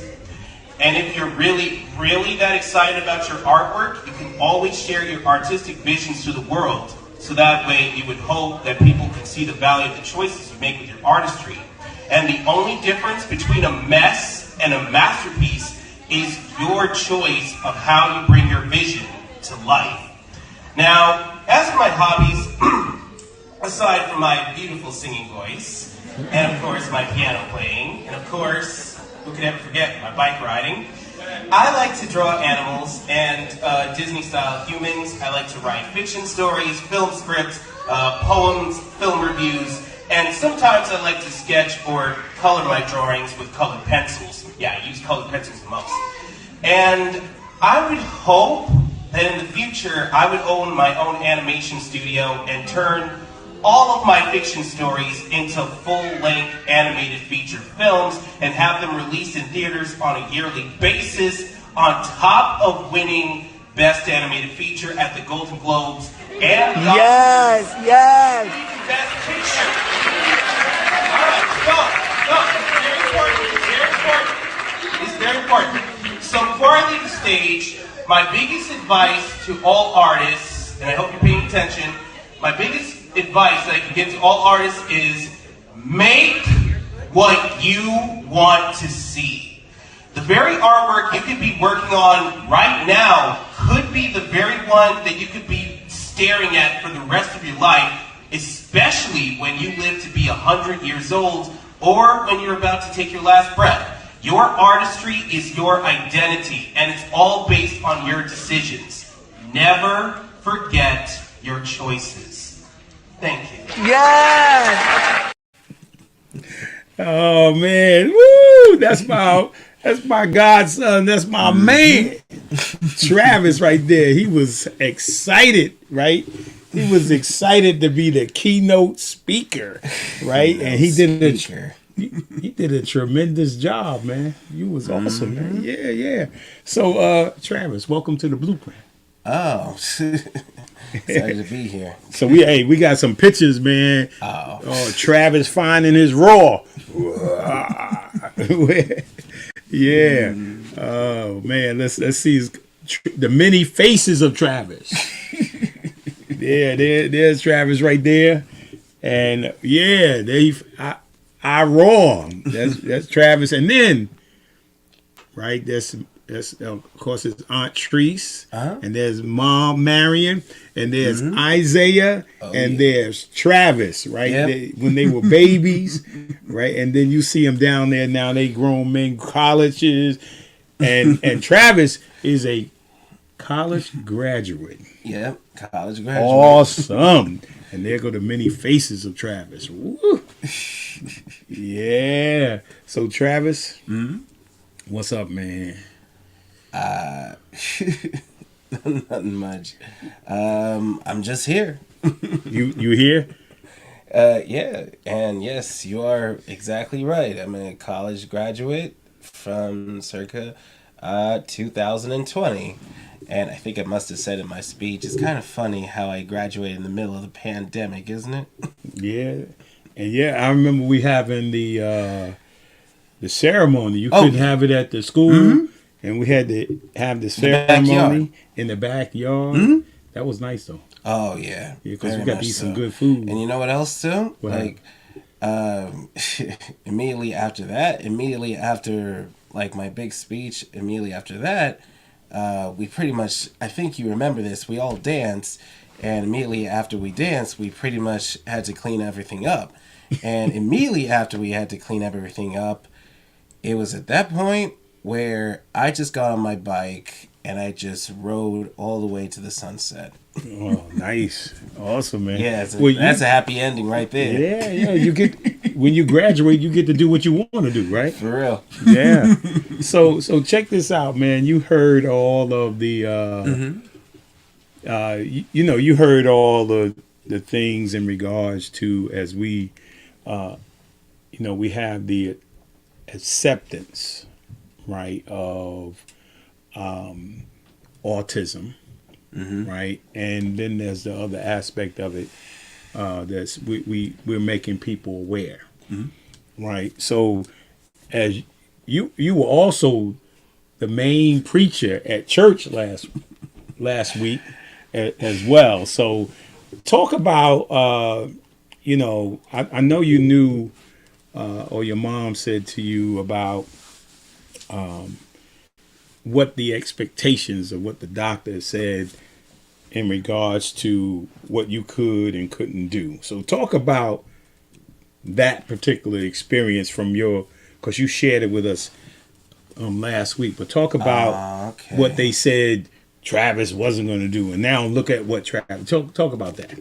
K: And if you're really, really that excited about your artwork, you can always share your artistic visions to the world. So that way you would hope that people can see the value of the choices you make with your artistry. And the only difference between a mess and a masterpiece is your choice of how you bring your vision to life. Now, as for my hobbies, aside from my beautiful singing voice, and of course my piano playing, and of course, who could ever forget my bike riding, I like to draw animals and Disney-style humans. I like to write fiction stories, film scripts, poems, film reviews, and sometimes I like to sketch or color my drawings with colored pencils. Yeah, I use colored pencils the most. And I would hope that in the future I would own my own animation studio and turn all of my fiction stories into full-length animated feature films and have them released in theaters on a yearly basis on top of winning Best Animated Feature at the Golden Globes and the
J: Yes,
K: Oscars.
J: yes.
K: Best Picture. All right, so, it's very important. So before I leave the stage, my biggest advice to all artists, and I hope you're paying attention, my biggest advice that I can give to all artists is make what you want to see. The very artwork you could be working on right now could be the very one that you could be staring at for the rest of your life especially when you live to be 100 years old or when you're about to take your last breath. Your artistry is your identity, and it's all based on your decisions. Never forget your choices. Thank you.
J: Yes.
E: Oh man, woo! That's my godson. That's my man, Travis, right there. He was excited, right? He was excited to be the keynote speaker, right? And he did a tremendous job, man. You was awesome, man. Yeah. So, Travis, welcome to the Blueprint.
L: Oh, excited to be here.
E: So we got some pictures, man. Oh, Travis finding his raw. Yeah. Oh man, let's see the many faces of Travis. Yeah, there's Travis right there, and yeah, I wrong. That's Travis, and then right that's of course his Aunt Treese, and there's Mom Marion, and there's Isaiah, and there's Travis, right?
L: Yep.
E: When they were babies, right? And then you see them down there now, they grown men, colleges, and Travis is a college graduate.
L: Yep, college graduate.
E: Awesome. And there go the many faces of Travis. Woo. Yeah. So Travis, what's up, man?
L: Nothing much. I'm just here.
E: You here?
L: Yeah, and yes, you are exactly right. I'm a college graduate from circa 2020. And I think I must have said in my speech, it's kind of funny how I graduated in the middle of the pandemic, isn't it?
E: Yeah. And yeah, I remember we having the ceremony. You couldn't have it at the school, and we had to have the ceremony in the backyard. That was nice though.
L: Oh yeah,
E: because we got to eat some good food.
L: And you know what else too?
E: What
L: immediately after like my big speech, immediately after that, we pretty much, I think you remember this, we all danced, and immediately after we danced, we pretty much had to clean everything up. And immediately after we had to clean everything up, it was at that point where I just got on my bike and I just rode all the way to the sunset.
E: Oh, nice. Awesome, man.
L: Yeah, that's a happy ending right there.
E: Yeah. You get, when you graduate, you get to do what you want to do, right?
L: For real.
E: Yeah. So check this out, man. You heard all of the you heard all the things in regards to, as we we have the acceptance, right, of autism, right, and then there's the other aspect of it that's we're making people aware, right. So as you were also the main preacher at church last week as well. So talk about I know you knew or your mom said to you about what the expectations of what the doctor said in regards to what you could and couldn't do. So talk about that particular experience from because you shared it with us last week, but talk about what they said Travis wasn't going to do, and now look at what Travis. Talk about that.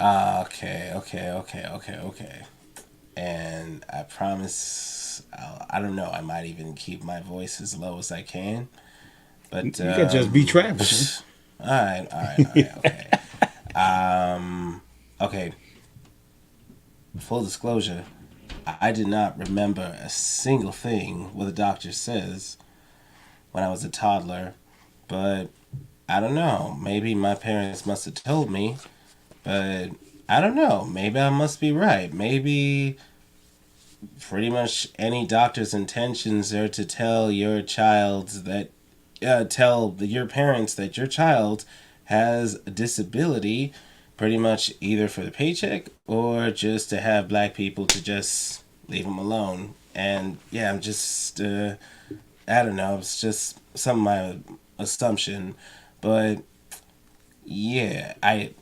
L: Okay. And I promise, I don't know, I might even keep my voice as low as I can. But you
E: can just be Travis.
L: All right, okay. Okay. Full disclosure, I did not remember a single thing what the doctor says when I was a toddler, but I don't know. Maybe my parents must have told me, but I don't know. Maybe I must be right. Maybe pretty much any doctor's intentions are to tell your child that, tell your parents that your child has a disability, pretty much either for the paycheck or just to have black people to just leave them alone. And yeah, I'm just, I don't know. It's just some of my assumption. But yeah,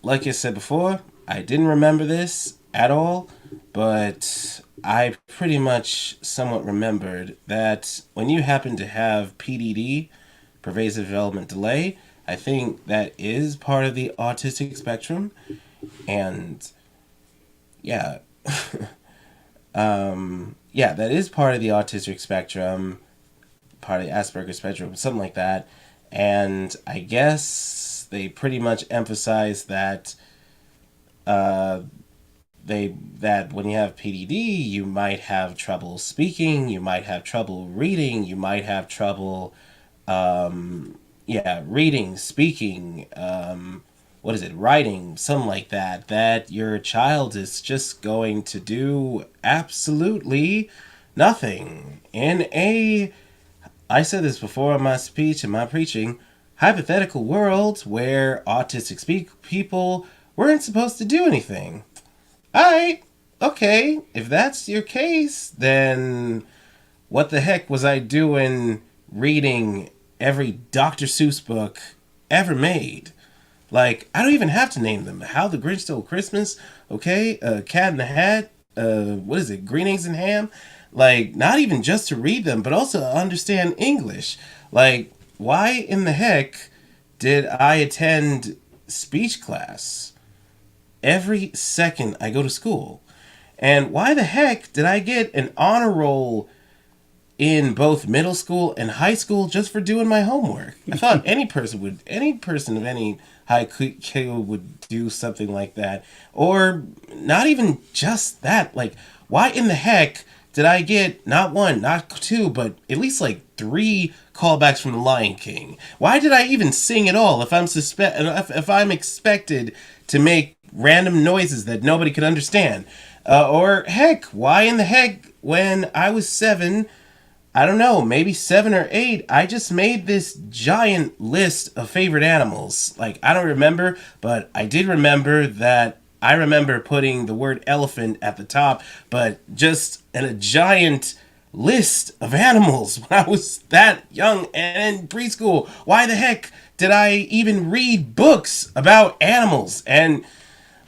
L: like I said before, I didn't remember this. at all, but I pretty much somewhat remembered that when you happen to have PDD, pervasive development delay, I think that is part of the autistic spectrum. And yeah, yeah, that is part of the autistic spectrum, part of the Asperger's spectrum, something like that. And I guess they pretty much emphasize that that when you have PDD, you might have trouble speaking, you might have trouble reading, you might have trouble, reading, speaking, writing, something like that, that your child is just going to do absolutely nothing. I said this before in my speech and my preaching, hypothetical world where autistic people weren't supposed to do anything. Alright, okay, if that's your case, then what the heck was I doing reading every Dr. Seuss book ever made? Like, I don't even have to name them. How the Grinch Stole Christmas, okay? Cat in the Hat, Green Eggs and Ham? Like, not even just to read them, but also to understand English. Like, why in the heck did I attend speech class every second I go to school? And why the heck did I get an honor roll in both middle school and high school just for doing my homework? I thought any person of any high IQ would do something like that. Or not even just that. Like, why in the heck did I get not one, not two, but at least like 3 callbacks from The Lion King? Why did I even sing at all if I'm expected to make random noises that nobody could understand? Or heck, why in the heck when I was 7, I don't know, maybe 7 or 8, I just made this giant list of favorite animals. Like, I don't remember, but I did remember that I remember putting the word elephant at the top, but just in a giant list of animals when I was that young and in preschool. Why the heck did I even read books about animals? And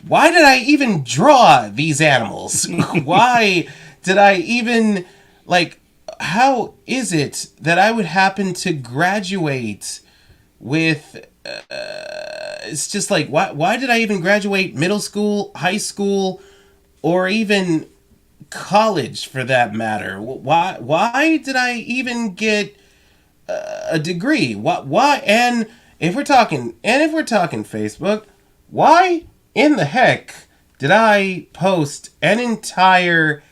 L: why did I even draw these animals? Why did I even, like, how is it that I would happen to graduate with, it's just like, why did I even graduate middle school, high school, or even college for that matter? Why did I even get a degree? Why? And if we're talking Facebook, why in the heck did I post an entire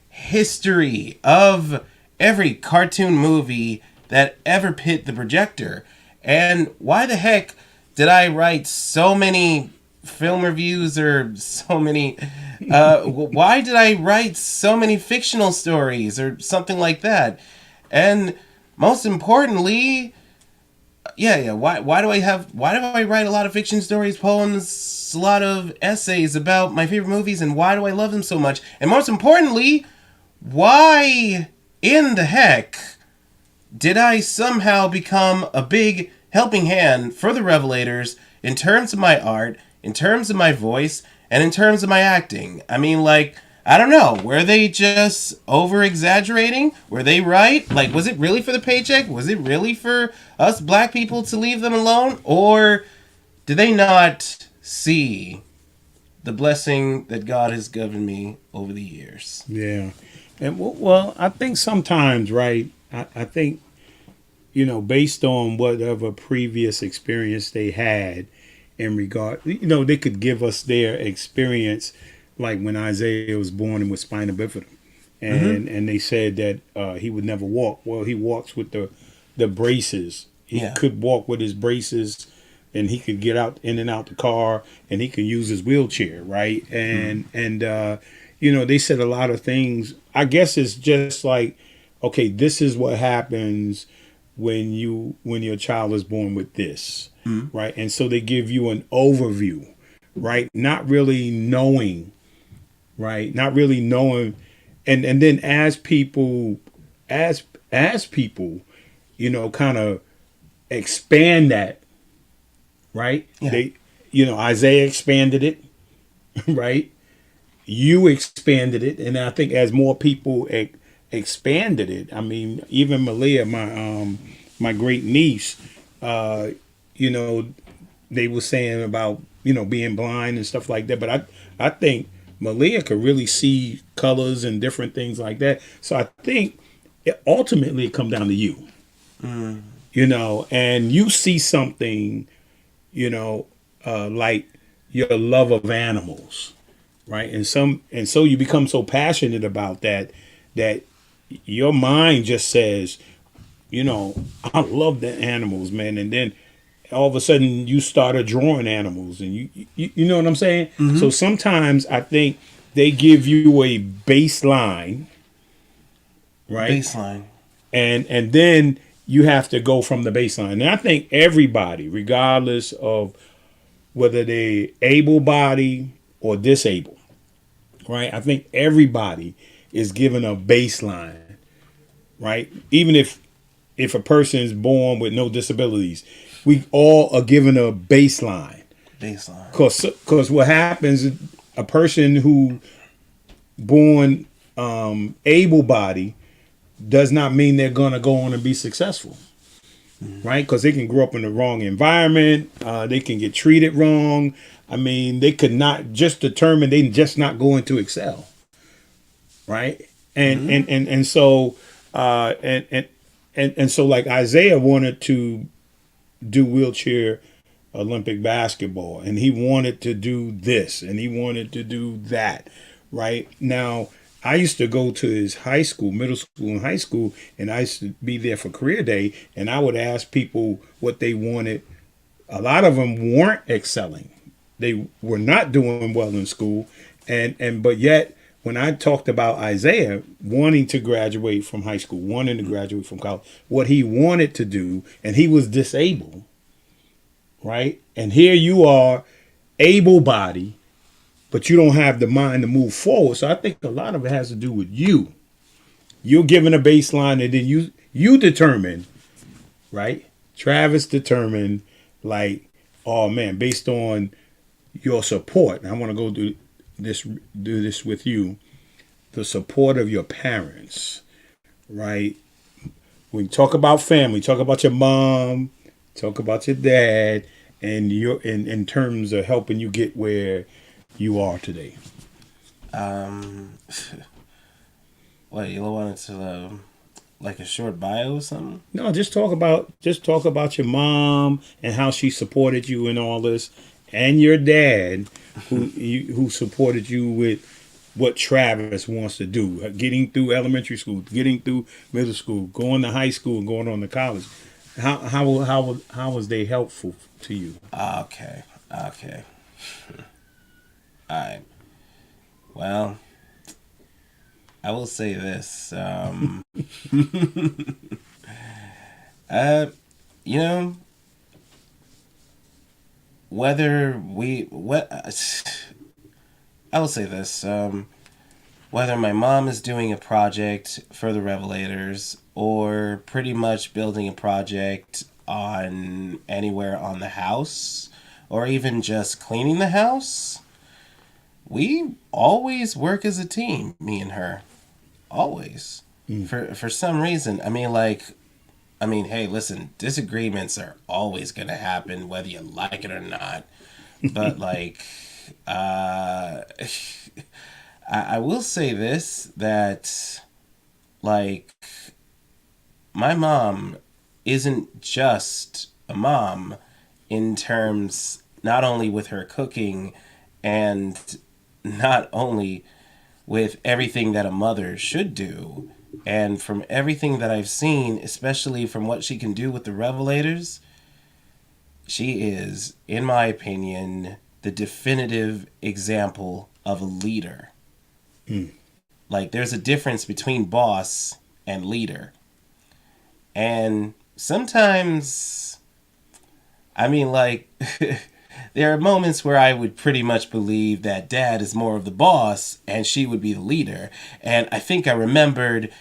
L: history of every cartoon movie that ever hit the projector? And why the heck did I write so many film reviews or so many... why did I write so many fictional stories or something like that? And most importantly, why do I write a lot of fiction stories, poems, a lot of essays about my favorite movies, and why do I love them so much? And most importantly, why in the heck did I somehow become a big helping hand for the Revelators in terms of my art, in terms of my voice, and in terms of my acting? I mean, like, I don't know. Were they just over-exaggerating? Were they right? Like, was it really for the paycheck? Was it really for us black people to leave them alone? Or did they not see the blessing that God has given me over the years?
E: Yeah. And well, I think sometimes, right, I think, based on whatever previous experience they had in regard, they could give us their experience, like when Isaiah was born and with spina bifida. And they said that he would never walk. Well, he walks with the braces. He could walk with his braces, and he could get out in and out the car, and he could use his wheelchair, right? And they said a lot of things. I guess it's just like, okay, this is what happens when your child is born with this, right? And so they give you an overview, right? Not really knowing, right? Not really knowing, and then as people, kind of expand that, right? Yeah. They, Isaiah expanded it, right? you expanded it, and I think as more people expanded it, I mean, even Malia, my great niece, you know, they were saying about, you know, being blind and stuff like that. But I think Malia could really see colors and different things like that. So I think ultimately it come down to you, you know, and you see something, you know, like your love of animals, right? And so you become so passionate about that your mind just says, you know, I love the animals, man. And then all of a sudden you started drawing animals, and you know what I'm saying? Mm-hmm. So sometimes I think they give you a baseline, right?
L: Baseline.
E: And then you have to go from the baseline. And I think everybody, regardless of whether they're able-bodied or disabled, right? I think everybody is given a baseline, right? Even if a person is born with no disabilities, we all are given a baseline. Because what happens, a person who born able-bodied does not mean they're going to go on and be successful, right? Because they can grow up in the wrong environment. They can get treated wrong. I mean, they could not just determine they're just not going to excel, right? And so so like Isaiah wanted to do wheelchair Olympic basketball, and he wanted to do this, and he wanted to do that, right? Now, I used to go to his high school, middle school and high school, and I used to be there for career day, and I would ask people what they wanted. A lot of them weren't excelling. They were not doing well in school, but yet when I talked about Isaiah wanting to graduate from high school, wanting to graduate from college, what he wanted to do, and he was disabled, right? And here you are, able-bodied, but you don't have the mind to move forward. So I think a lot of it has to do with you. You're given a baseline, and then you determine, right? Travis determined, like, oh man, based on your support, and I want to go do this with you, the support of your parents, right? When you talk about family, talk about your mom, talk about your dad, and your in terms of helping you get where you are today.
L: What, you wanted to like a short bio or something?
E: No, just talk about your mom and how she supported you in all this, and your dad who supported you with what Travis wants to do, getting through elementary school, getting through middle school, going to high school, and going on to college. How was they helpful to you?
L: Okay. All right. Well, I will say this. You know, I will say this. Whether my mom is doing a project for the Revelators or pretty much building a project on anywhere on the house or even just cleaning the house, we always work as a team, me and her. Always. For some reason. I mean, hey, listen, disagreements are always going to happen whether you like it or not. But I will say this, that my mom isn't just a mom in terms not only with her cooking and not only with everything that a mother should do. And from everything that I've seen, especially from what she can do with the Revelators, she is, in my opinion, the definitive example of a leader. There's a difference between boss and leader. And sometimes, there are moments where I would pretty much believe that dad is more of the boss and she would be the leader. And I think I remembered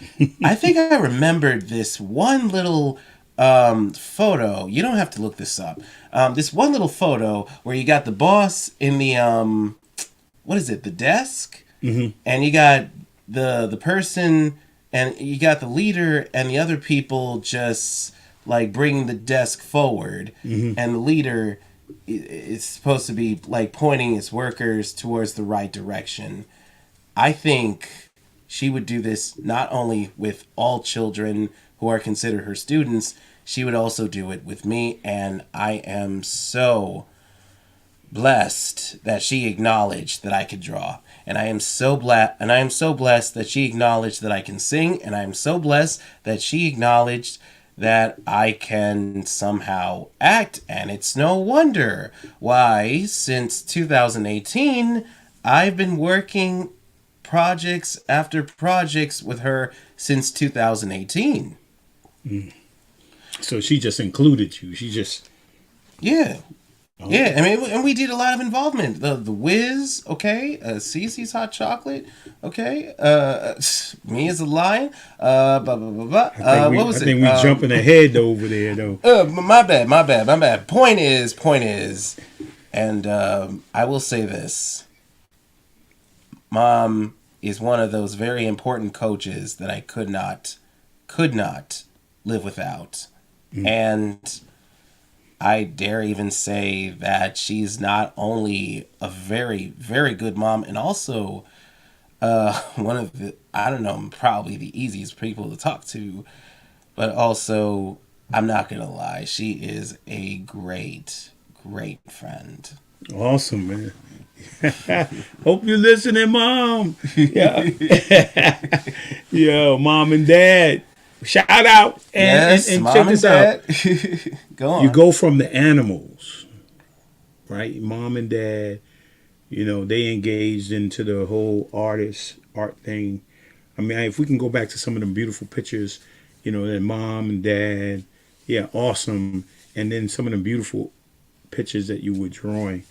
L: this one little photo. You don't have to look this up. This one little photo where you got the boss in the, the desk? and you got the person, and you got the leader, and the other people just like bringing the desk forward, and the leader is supposed to be like pointing his workers towards the right direction. I think she would do this not only with all children who are considered her students, she would also do it with me, and I am so blessed that she acknowledged that I could draw. And I am so blessed that she acknowledged that I can sing, and I am so blessed that she acknowledged that I can somehow act, and it's no wonder why since 2018 I've been working projects after projects with her since 2018.
E: So she just included you. She just...
L: Yeah. Oh. Yeah, I mean, and we did a lot of involvement. The Wiz, okay. Cece's Hot Chocolate, okay. Me as a Lion. Blah, blah, blah, blah. What was it? I think
E: we jumping ahead over there, though.
L: My bad. Point is, and I will say this. Mom is one of those very important coaches that I could not live without. And I dare even say that she's not only a very, very good mom, and also one of the, I don't know, probably the easiest people to talk to, but also, I'm not going to lie, she is a great, great friend.
E: Awesome, man. Hope you're listening, Mom. Yeah. Yo, Mom and Dad. Shout out. And check this out.
L: Go on.
E: You go from the animals, right? Mom and Dad, you know, they engaged into the whole art thing. I mean, if we can go back to some of them beautiful pictures, you know, that Mom and Dad, yeah, awesome. And then some of them beautiful pictures that you were drawing.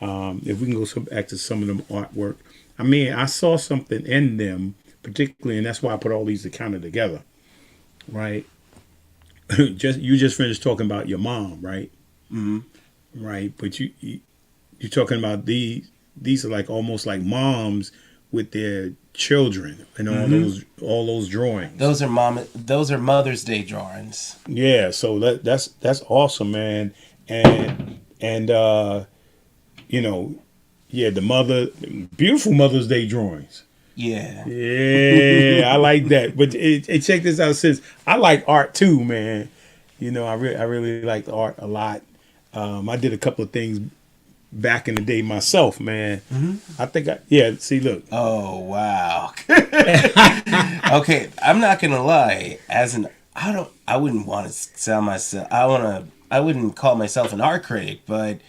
E: If we can go back to some of them artwork. I mean, I saw something in them, particularly, and that's why I put all these kind of together. Right, you just finished talking about your mom, right? Right, but you're talking about these are like almost like moms with their children and all those drawings.
L: Those are Mother's Day drawings.
E: Yeah, so that's awesome, man, and you know, yeah, beautiful Mother's Day drawings. Yeah, I like that. But check this out, since I like art too, man. You know, I really like the art a lot. I did a couple of things back in the day myself, man. I think see, look.
L: Oh, wow. Okay, I'm not gonna lie. I wouldn't want to sound myself. I wouldn't call myself an art critic, but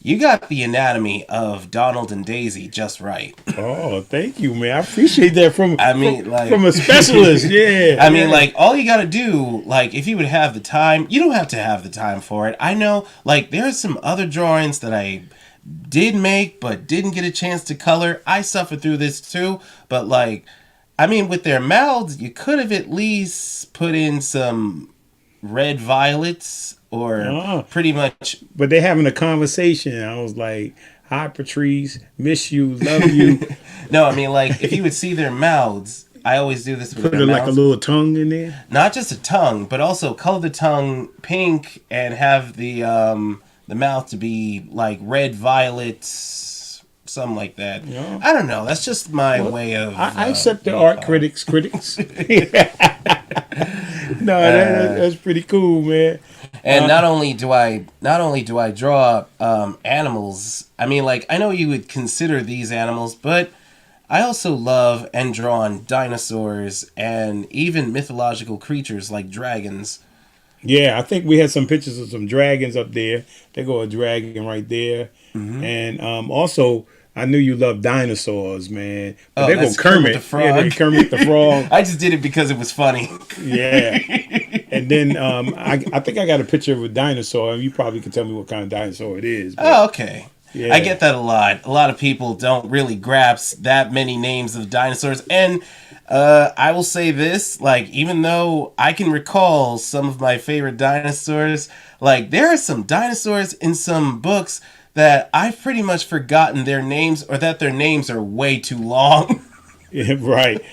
L: you got the anatomy of Donald and Daisy just right.
E: Oh, thank you, man. I appreciate that from a specialist. Yeah.
L: I mean, like, all you got to do, like, if you would have the time, you don't have to have the time for it. I know, like, there are some other drawings that I did make but didn't get a chance to color. I suffered through this too, but, like, I mean, with their mouths, you could have at least put in some red violets. Or pretty much.
E: But they're having a conversation. I was like, hi, Patrice. Miss you. Love you.
L: No, I mean, like, if you would see their mouths, I always do this with
E: their
L: mouths.
E: Like a little tongue in there?
L: Not just a tongue, but also color the tongue pink and have the mouth to be, like, red violets, something like that. Yeah. I don't know. That's just my way of...
E: I accept the art critics. No, that's pretty cool, man.
L: And not only do I draw animals, I mean, like, I know you would consider these animals, but I also love and draw on dinosaurs and even mythological creatures like dragons.
E: Yeah, I think we had some pictures of some dragons up there. There go a dragon right there. And also, I knew you loved dinosaurs, man. But there go Kermit.
L: The Frog.
E: Yeah, Kermit the Frog.
L: I just did it because it was funny.
E: Yeah. And then I think I got a picture of a dinosaur. You probably can tell me what kind of dinosaur it is. But,
L: oh, okay. Yeah. I get that a lot. A lot of people don't really grasp that many names of dinosaurs. And I will say this, like, even though I can recall some of my favorite dinosaurs, like, there are some dinosaurs in some books that I've pretty much forgotten their names, or that their names are way too long.
E: Yeah, right.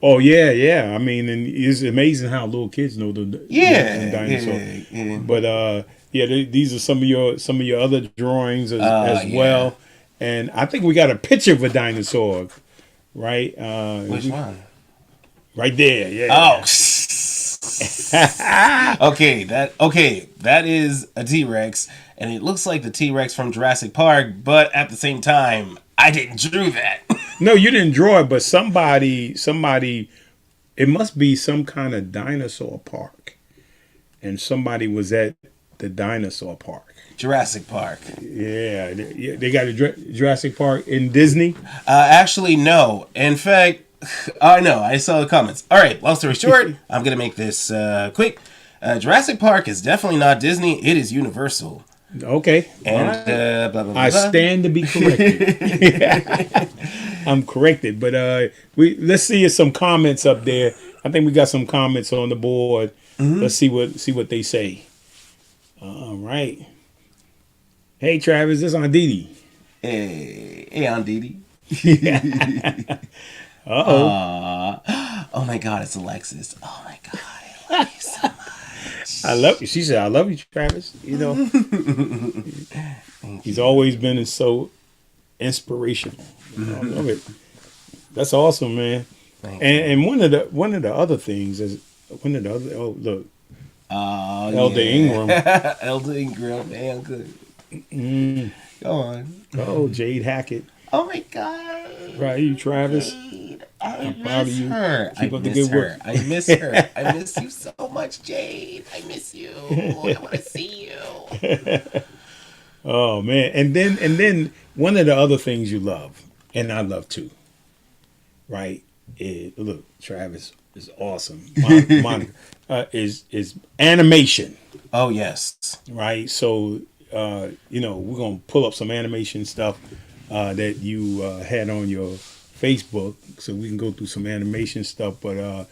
E: Oh yeah. I mean, and it's amazing how little kids know the dinosaur.
L: Yeah.
E: But these are some of your other drawings as well. And I think we got a picture of a dinosaur, right?
L: Which one?
E: Right there. Yeah.
L: Oh. Okay, that is a T-Rex, and it looks like the T-Rex from Jurassic Park, but at the same time, I didn't drew that.
E: No, you didn't draw it, but somebody, it must be some kind of dinosaur park, and somebody was at the dinosaur park.
L: Jurassic Park.
E: Yeah, they got a Jurassic Park in Disney.
L: Actually, no. In fact, I saw the comments. All right, long story short, I'm gonna make this quick. Jurassic Park is definitely not Disney. It is Universal.
E: Okay.
L: And
E: blah,
L: blah, blah,
E: I stand to be corrected. I'm corrected, but let's see some comments up there. I think we got some comments on the board. Mm-hmm. Let's see what they say. All right. Hey Travis, this is Aunt Didi.
L: Hey Aunt Didi. Oh my God, it's Alexis. Oh my God, I love you so much.
E: I love you. She said, "I love you, Travis." You know, he's always been so inspirational. I love it. That's awesome, man. And one of the other things is look. Elder Ingram.
L: Elder Ingram, man, good. Go on.
E: Oh, Jade Hackett.
L: Oh my God.
E: Right, you, Travis.
L: Jade.
E: I'm proud of you.
L: Keep up the good work. I miss her. I miss you so much, Jade. I miss you. I want to see you.
E: Oh man, and then one of the other things you love, and I love too, right? Look, Travis is awesome. Monica is animation.
L: Oh yes.
E: Right. So we're gonna pull up some animation stuff that you had on your Facebook, so we can go through some animation stuff. But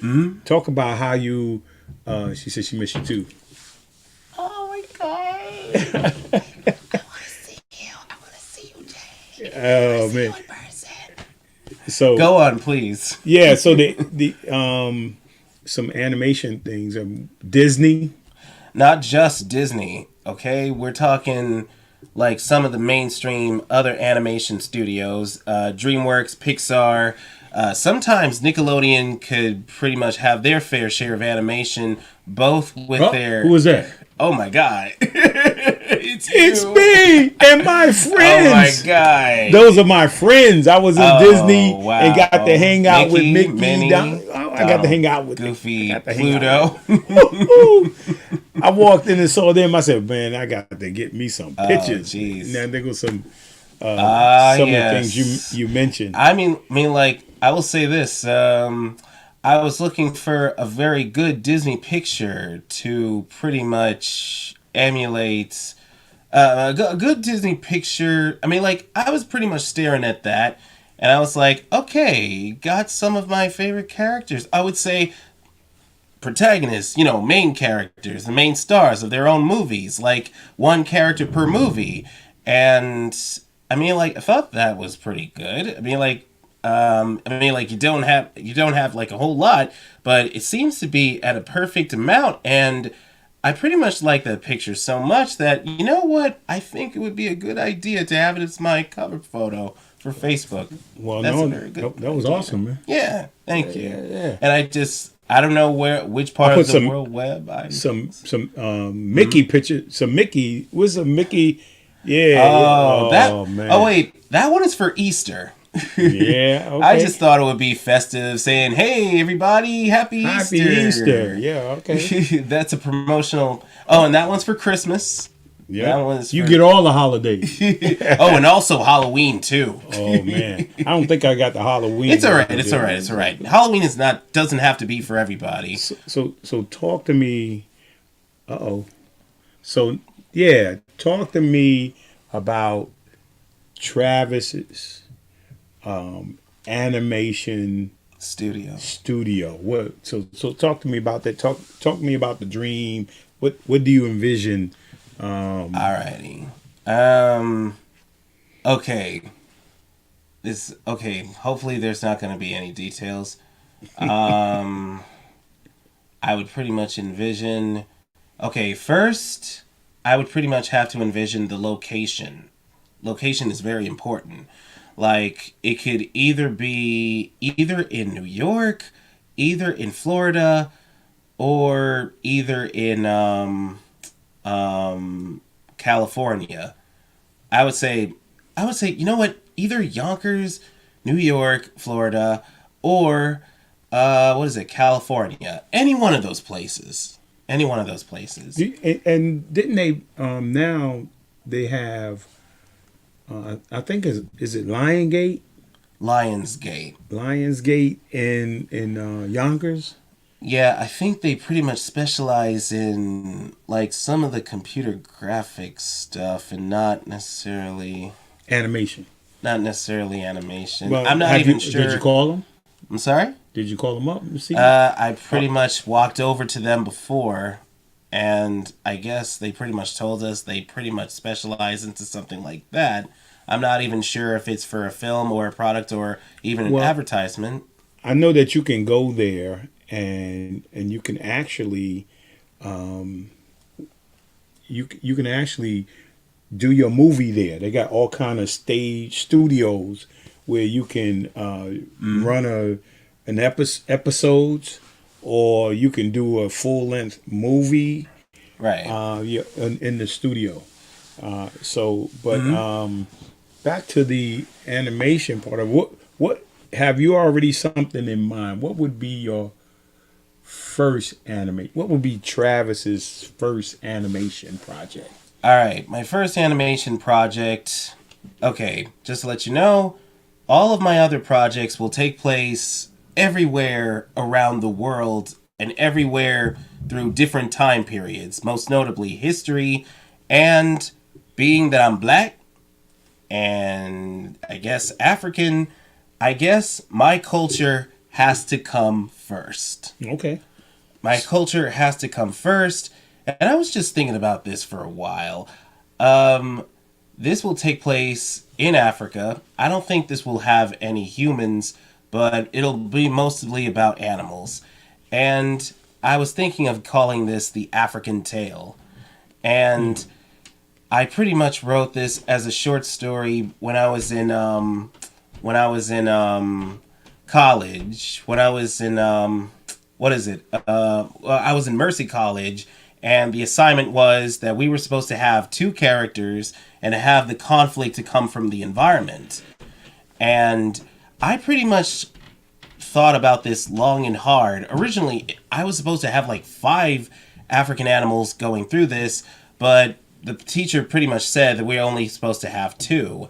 E: talk about how you. She said she missed you too.
L: Oh my God. I want to see you, Jay.
E: Oh man. So
L: go on, please.
E: Yeah. So the some animation things. Disney.
L: Not just Disney. Okay, we're talking like some of the mainstream other animation studios, DreamWorks, Pixar. Sometimes Nickelodeon could pretty much have their fair share of animation, both with their...
E: Who was that?
L: Oh my God.
E: It's me and my friends.
L: Oh my God.
E: Those are my friends. I was in Disney and got to hang out with Mickey.
L: Minnie,
E: I got to hang out with
L: Goofy, Pluto.
E: I walked in and saw them. I said, man, I got to get me some pictures.
L: Jeez.
E: Now there goes some of the things you mentioned.
L: I mean, like, I will say this. I was looking for a very good Disney picture to pretty much emulate a good Disney picture. I mean, like, I was pretty much staring at that, and I was like, okay, got some of my favorite characters. I would say protagonists, main characters, the main stars of their own movies, like one character per movie. And I mean, like, I thought that was pretty good. I mean, like, you don't have like a whole lot, but it seems to be at a perfect amount. And I pretty much like that picture so much that, you know what? I think it would be a good idea to have it as my cover photo for Facebook.
E: Well,
L: that's
E: that was awesome, man.
L: Yeah, thank you.
E: Yeah.
L: And I don't know which part of the World Web.
E: Some Mickey picture. Some Mickey. What's a Mickey? Yeah.
L: Oh,
E: man.
L: Oh wait, that one is for Easter.
E: Yeah. Okay.
L: I just thought it would be festive, saying, "Hey, everybody, Happy Easter!"
E: Yeah. Okay.
L: That's a promotional. Oh, and that one's for Christmas.
E: Yeah. You get all the holidays.
L: Oh, and also Halloween too.
E: Oh man, I don't think I got the Halloween.
L: It's all right. It's all right. It's all right. Halloween doesn't have to be for everybody.
E: So talk to me. So yeah, talk to me about Travis's animation studio. What? So talk to me about that. Talk to me about the dream. What do you envision?
L: Alrighty. Okay. Hopefully there's not going to be any details. I would pretty much envision. Okay, first, I would pretty much have to envision the location. Location is very important. Like, it could either be either in New York, either in Florida, or either in California. I would say, you know what? Either Yonkers, New York, Florida, or California. Any one of those places. Any one of those places.
E: And didn't they? Now they have. I think is it Lionsgate? Lionsgate in Yonkers.
L: Yeah, I think they pretty much specialize in like some of the computer graphics stuff, and not necessarily
E: animation.
L: Not necessarily animation.
E: Well,
L: I'm not even sure.
E: Did you call them?
L: I'm sorry?
E: Did you call them up and see?
L: I pretty much walked over to them before, and I guess they pretty much told us they pretty much specialize into something like that. I'm not even sure if it's for a film or a product or even an advertisement.
E: I know that you can go there and you can actually you can actually do your movie there. They got all kind of stage studios where you can run an episodes, or you can do a full length movie.
L: Right.
E: In the studio. Back to the animation part of what have you already something in mind? What would be your first animate? What would be Travis's first animation project?
L: All right, my first animation project. Okay, just to let you know, all of my other projects will take place everywhere around the world and everywhere through different time periods, most notably history, and being that I'm black and I guess African, I guess my culture has to come first.
E: Okay.
L: My culture has to come first, and I was just thinking about this for a while. This will take place in Africa. I don't think this will have any humans, but it'll be mostly about animals. And I was thinking of calling this the African Tale. And I pretty much wrote this as a short story when I was in college. When I was in I was in Mercy College, and the assignment was that we were supposed to have two characters and to have the conflict to come from the environment. And I pretty much thought about this long and hard. Originally, I was supposed to have like 5 African animals going through this, but the teacher pretty much said that we're only supposed to have 2.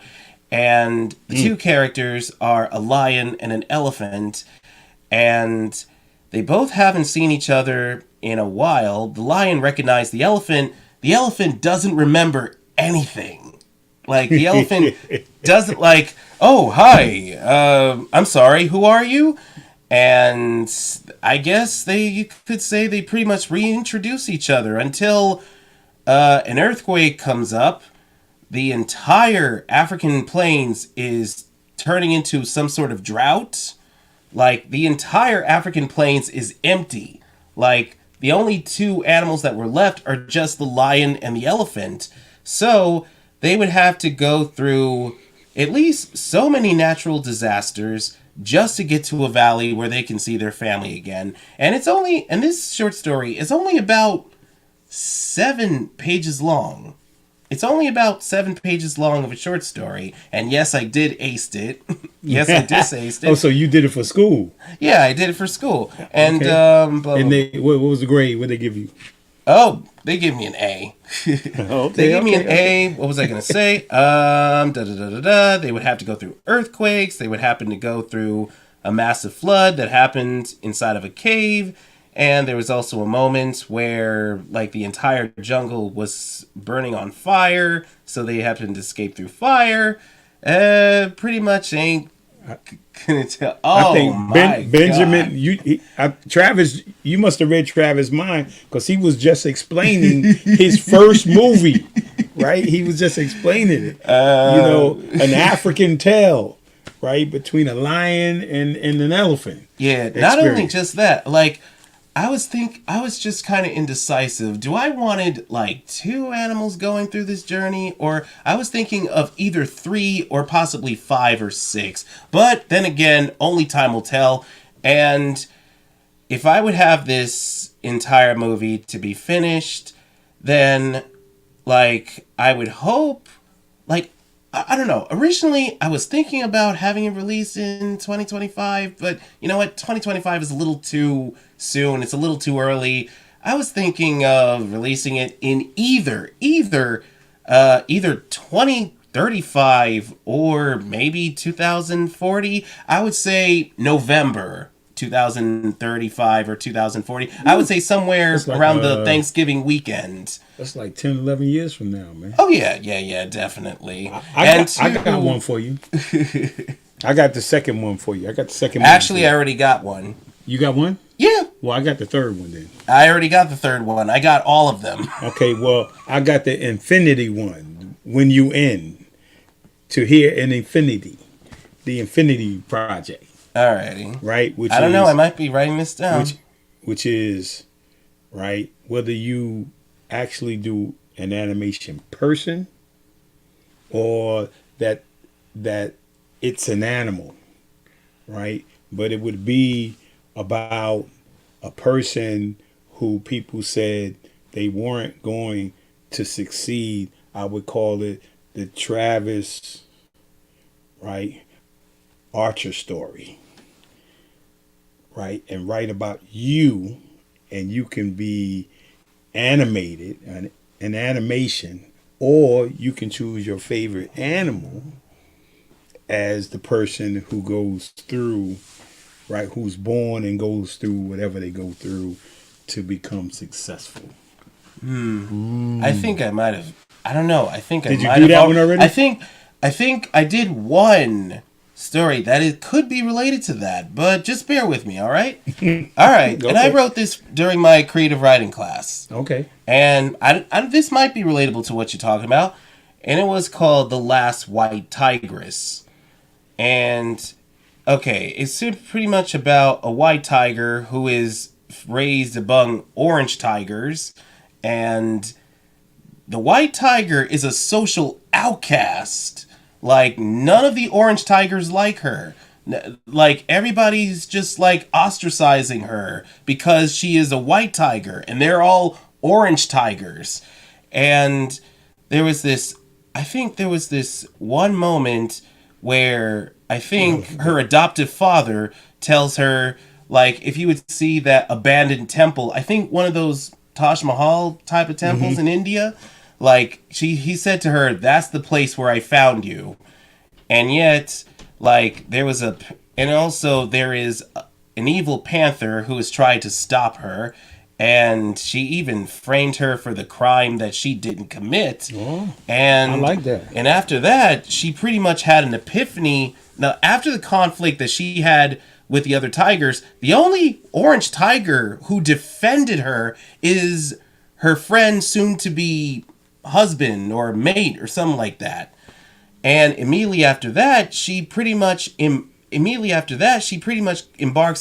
L: And the 2 characters are a lion and an elephant, and they both haven't seen each other in a while. The lion recognized the elephant. The elephant doesn't remember anything. Like, the elephant doesn't like, oh, hi, I'm sorry, who are you? And I guess you could say they pretty much reintroduce each other until an earthquake comes up. The entire African plains is turning into some sort of drought. Like, the entire African plains is empty. Like, the only 2 animals that were left are just the lion and the elephant. So they would have to go through at least so many natural disasters just to get to a valley where they can see their family again. And this short story is only about 7 pages long. It's only about 7 pages long of a short story. And yes, I did ace it. Yes, I did ace it.
E: Oh, so you did it for school?
L: Yeah, I did it for school. And
E: and what was the grade? What did they give you?
L: Oh, they gave me an A. They gave me an A. What was I going to say? They would have to go through earthquakes. They would happen to go through a massive flood that happened inside of a cave. And there was also a moment where, like, the entire jungle was burning on fire, so they happened to escape through fire. Pretty much ain't gonna tell. Oh, I think
E: Benjamin, Travis, you must have read Travis' mind, because he was just explaining his first movie right? He was just explaining it. An African tale, right, between a lion and an elephant.
L: Yeah, not only just that, like, I was just kind of indecisive. Do I wanted like 2 animals going through this journey, or I was thinking of either 3 or possibly 5 or 6. But then again, only time will tell. And if I would have this entire movie to be finished, then like I would hope, like, I don't know. Originally, I was thinking about having it released in 2025, but you know what? 2025 is a little too soon. It's a little too early. I was thinking of releasing it in either 2035 or maybe 2040. I would say November 2035 or 2040. I would say somewhere around the Thanksgiving weekend.
E: That's like 10, 11 years from now, man.
L: Oh, yeah, definitely.
E: I got one for you. I got the second one for you. Actually,
L: I already got one.
E: You got one?
L: Yeah.
E: Well, I got the third one then.
L: I already got the third one. I got all of them.
E: Okay, well, I got the infinity one. When you end to hear an infinity. The Infinity Project.
L: Alrighty.
E: Right?
L: I don't know. I might be writing this down.
E: Which is, right, whether you actually do an animation person or that it's an animal, right? But it would be about a person who people said they weren't going to succeed. I would call it the Travis, right, Archer story, right? And write about you, and you can be animated, an animation, or you can choose your favorite animal as the person who goes through, right, who's born and goes through whatever they go through to become successful.
L: I think I might have. I don't know. I think I
E: did
L: might
E: you do
L: have.
E: that one already?
L: I think I did one story that it could be related to that, but just bear with me, all right? All right. Okay. And I wrote this during my creative writing class.
E: Okay.
L: And this might be relatable to what you're talking about. And it was called The Last White Tigress. And, okay, it's pretty much about a white tiger who is raised among orange tigers. And the white tiger is a social outcast. Like, none of the orange tigers like her. Like, everybody's just, like, ostracizing her because she is a white tiger. And they're all orange tigers. And there was this one moment where I think her adoptive father tells her, like, if you would see that abandoned temple, I think one of those Taj Mahal type of temples in India, like, he said to her, that's the place where I found you. And yet, like, there is an evil panther who has tried to stop her, and she even framed her for the crime that she didn't commit.
E: Oh,
L: and
E: I like that.
L: And after that, she pretty much had an epiphany. Now, after the conflict that she had with the other tigers, the only orange tiger who defended her is her friend, soon-to-be husband or mate or something like that. And immediately after that, she pretty much embarks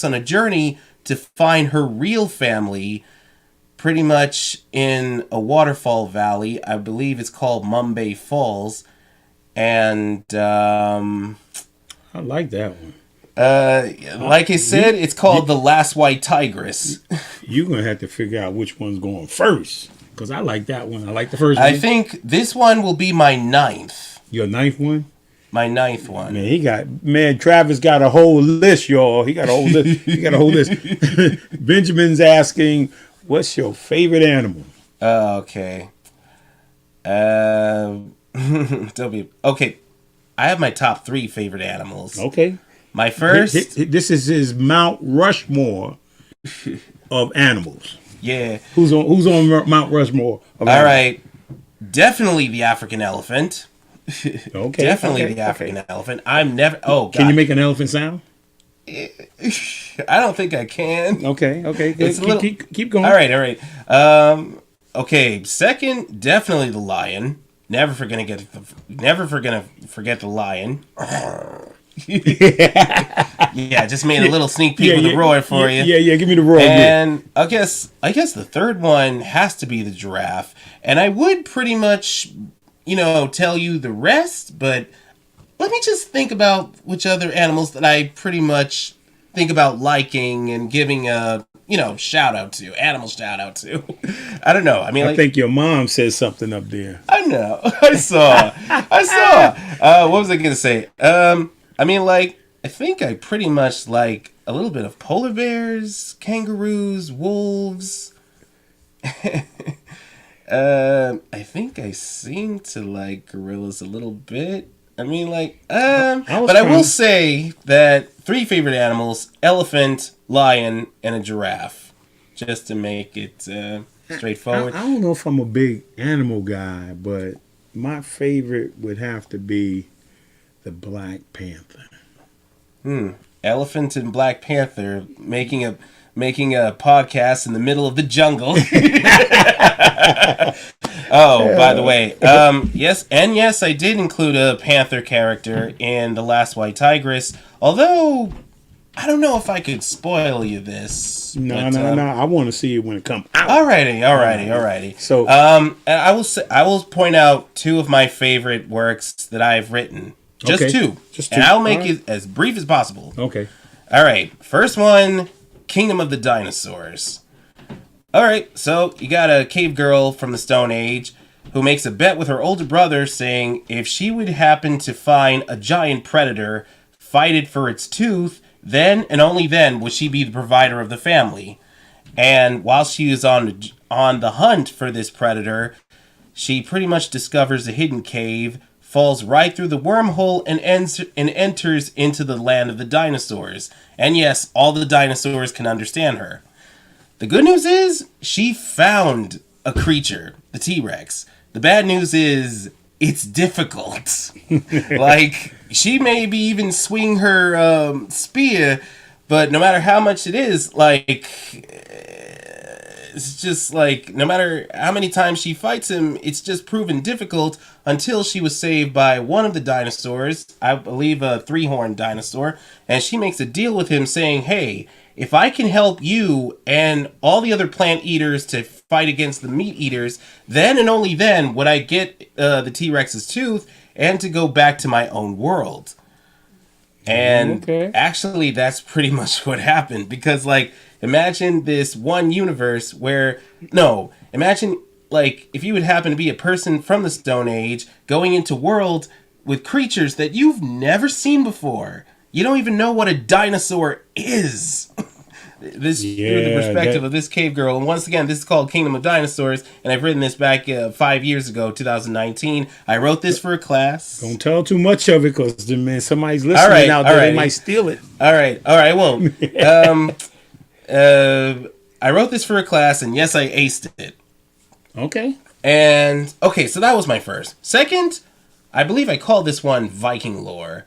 L: on a journey to find her real family, pretty much in a waterfall valley. I believe it's called Mumbai Falls. And I
E: like that one.
L: Like I said, it's called The Last White Tigress.
E: You're going to have to figure out which one's going first, because I like that one. I like the first one.
L: I think this one will be my 9th.
E: Your 9th one?
L: My 9th one.
E: Travis got a whole list, y'all. He got a whole list. Benjamin's asking, what's your favorite animal?
L: Okay. Okay. I have my top 3 favorite animals.
E: Okay.
L: My first...
E: This is his Mount Rushmore of animals.
L: Yeah.
E: Who's on Mount Rushmore of animals?
L: All right. Definitely the African elephant.
E: Okay.
L: Definitely the African elephant. I'm never... Oh, God.
E: Can you make an elephant sound?
L: I don't think I can.
E: Okay. Keep going.
L: All right. Okay. Second, definitely the lion. Never forget the lion. Yeah, just made a little sneak peek with the roar for you.
E: Yeah, give me the roar.
L: And I guess the third one has to be the giraffe. And I would pretty much, tell you the rest, but let me just think about which other animals that I pretty much think about liking and giving a shout out to, animal shout out to. I don't know.
E: I think your mom said something up there.
L: I know. I saw. What was I gonna say? I think I pretty much like a little bit of polar bears, kangaroos, wolves. I think I seem to like gorillas a little bit. I will say that 3 favorite animals: elephant, lion, and a giraffe. Just to make it straightforward.
E: I don't know if I'm a big animal guy, but my favorite would have to be the Black Panther.
L: Elephant and Black Panther making a podcast in the middle of the jungle. By the way, yes, I did include a panther character in The Last White Tigress. Although I don't know if I could spoil you this.
E: No. I want to see it when it comes out.
L: Alrighty.
E: So,
L: I will point out 2 of my favorite works that I've written. Just two. And I'll make it as brief as possible.
E: Okay.
L: All right. First one, Kingdom of the Dinosaurs. All right. So you got a cave girl from the Stone Age who makes a bet with her older brother saying if she would happen to find a giant predator, fight it for its tooth, then and only then would she be the provider of the family. And while she is on the hunt for this predator, she pretty much discovers a hidden cave, falls right through the wormhole, and enters into the land of the dinosaurs. And yes, all the dinosaurs can understand her. The good news is, she found a creature, the T-Rex. The bad news is, it's difficult. She may even swing her spear, but no matter how much it is, it's just no matter how many times she fights him, it's just proven difficult until she was saved by one of the dinosaurs, I believe a 3-horned dinosaur, and she makes a deal with him saying, hey, if I can help you and all the other plant eaters to fight against the meat eaters, then and only then would I get the T-Rex's tooth and to go back to my own world. And actually, that's pretty much what happened. Because, imagine this one universe where... No, imagine, if you would happen to be a person from the Stone Age going into world with creatures that you've never seen before. You don't even know what a dinosaur is. Through the perspective of this cave girl. And once again, this is called Kingdom of Dinosaurs, and I've written this back 5 years ago, 2019. I wrote this for a class.
E: Don't tell too much of it, because somebody's listening out there. They might steal it.
L: All right, I won't. I wrote this for a class, and yes, I aced it.
E: Okay.
L: And, so that was my first. Second, I believe I called this one Viking Lore.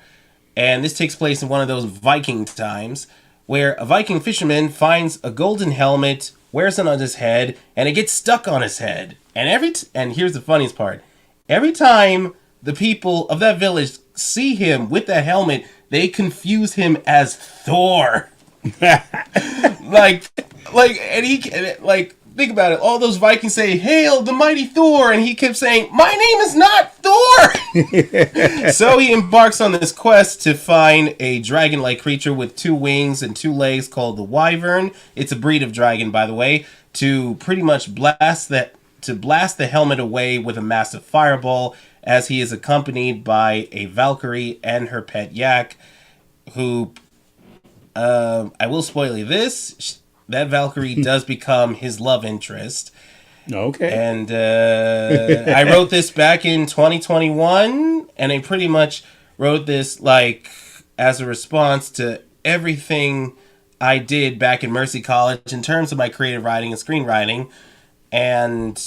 L: And this takes place in one of those Viking times, where a Viking fisherman finds a golden helmet, wears it on his head, and it gets stuck on his head. And and here's the funniest part. Every time the people of that village see him with that helmet, they confuse him as Thor. Think about it. All those Vikings say, "Hail the mighty Thor," and he kept saying, "My name is not Thor." So he embarks on this quest to find a dragon-like creature with 2 wings and 2 legs called the Wyvern. It's a breed of dragon, by the way. To pretty much blast the helmet away with a massive fireball, as he is accompanied by a Valkyrie and her pet yak, who I will spoil you this. That Valkyrie does become his love interest.
E: Okay.
L: And I wrote this back in 2021, and I pretty much wrote this as a response to everything I did back in Mercy College in terms of my creative writing and screenwriting. And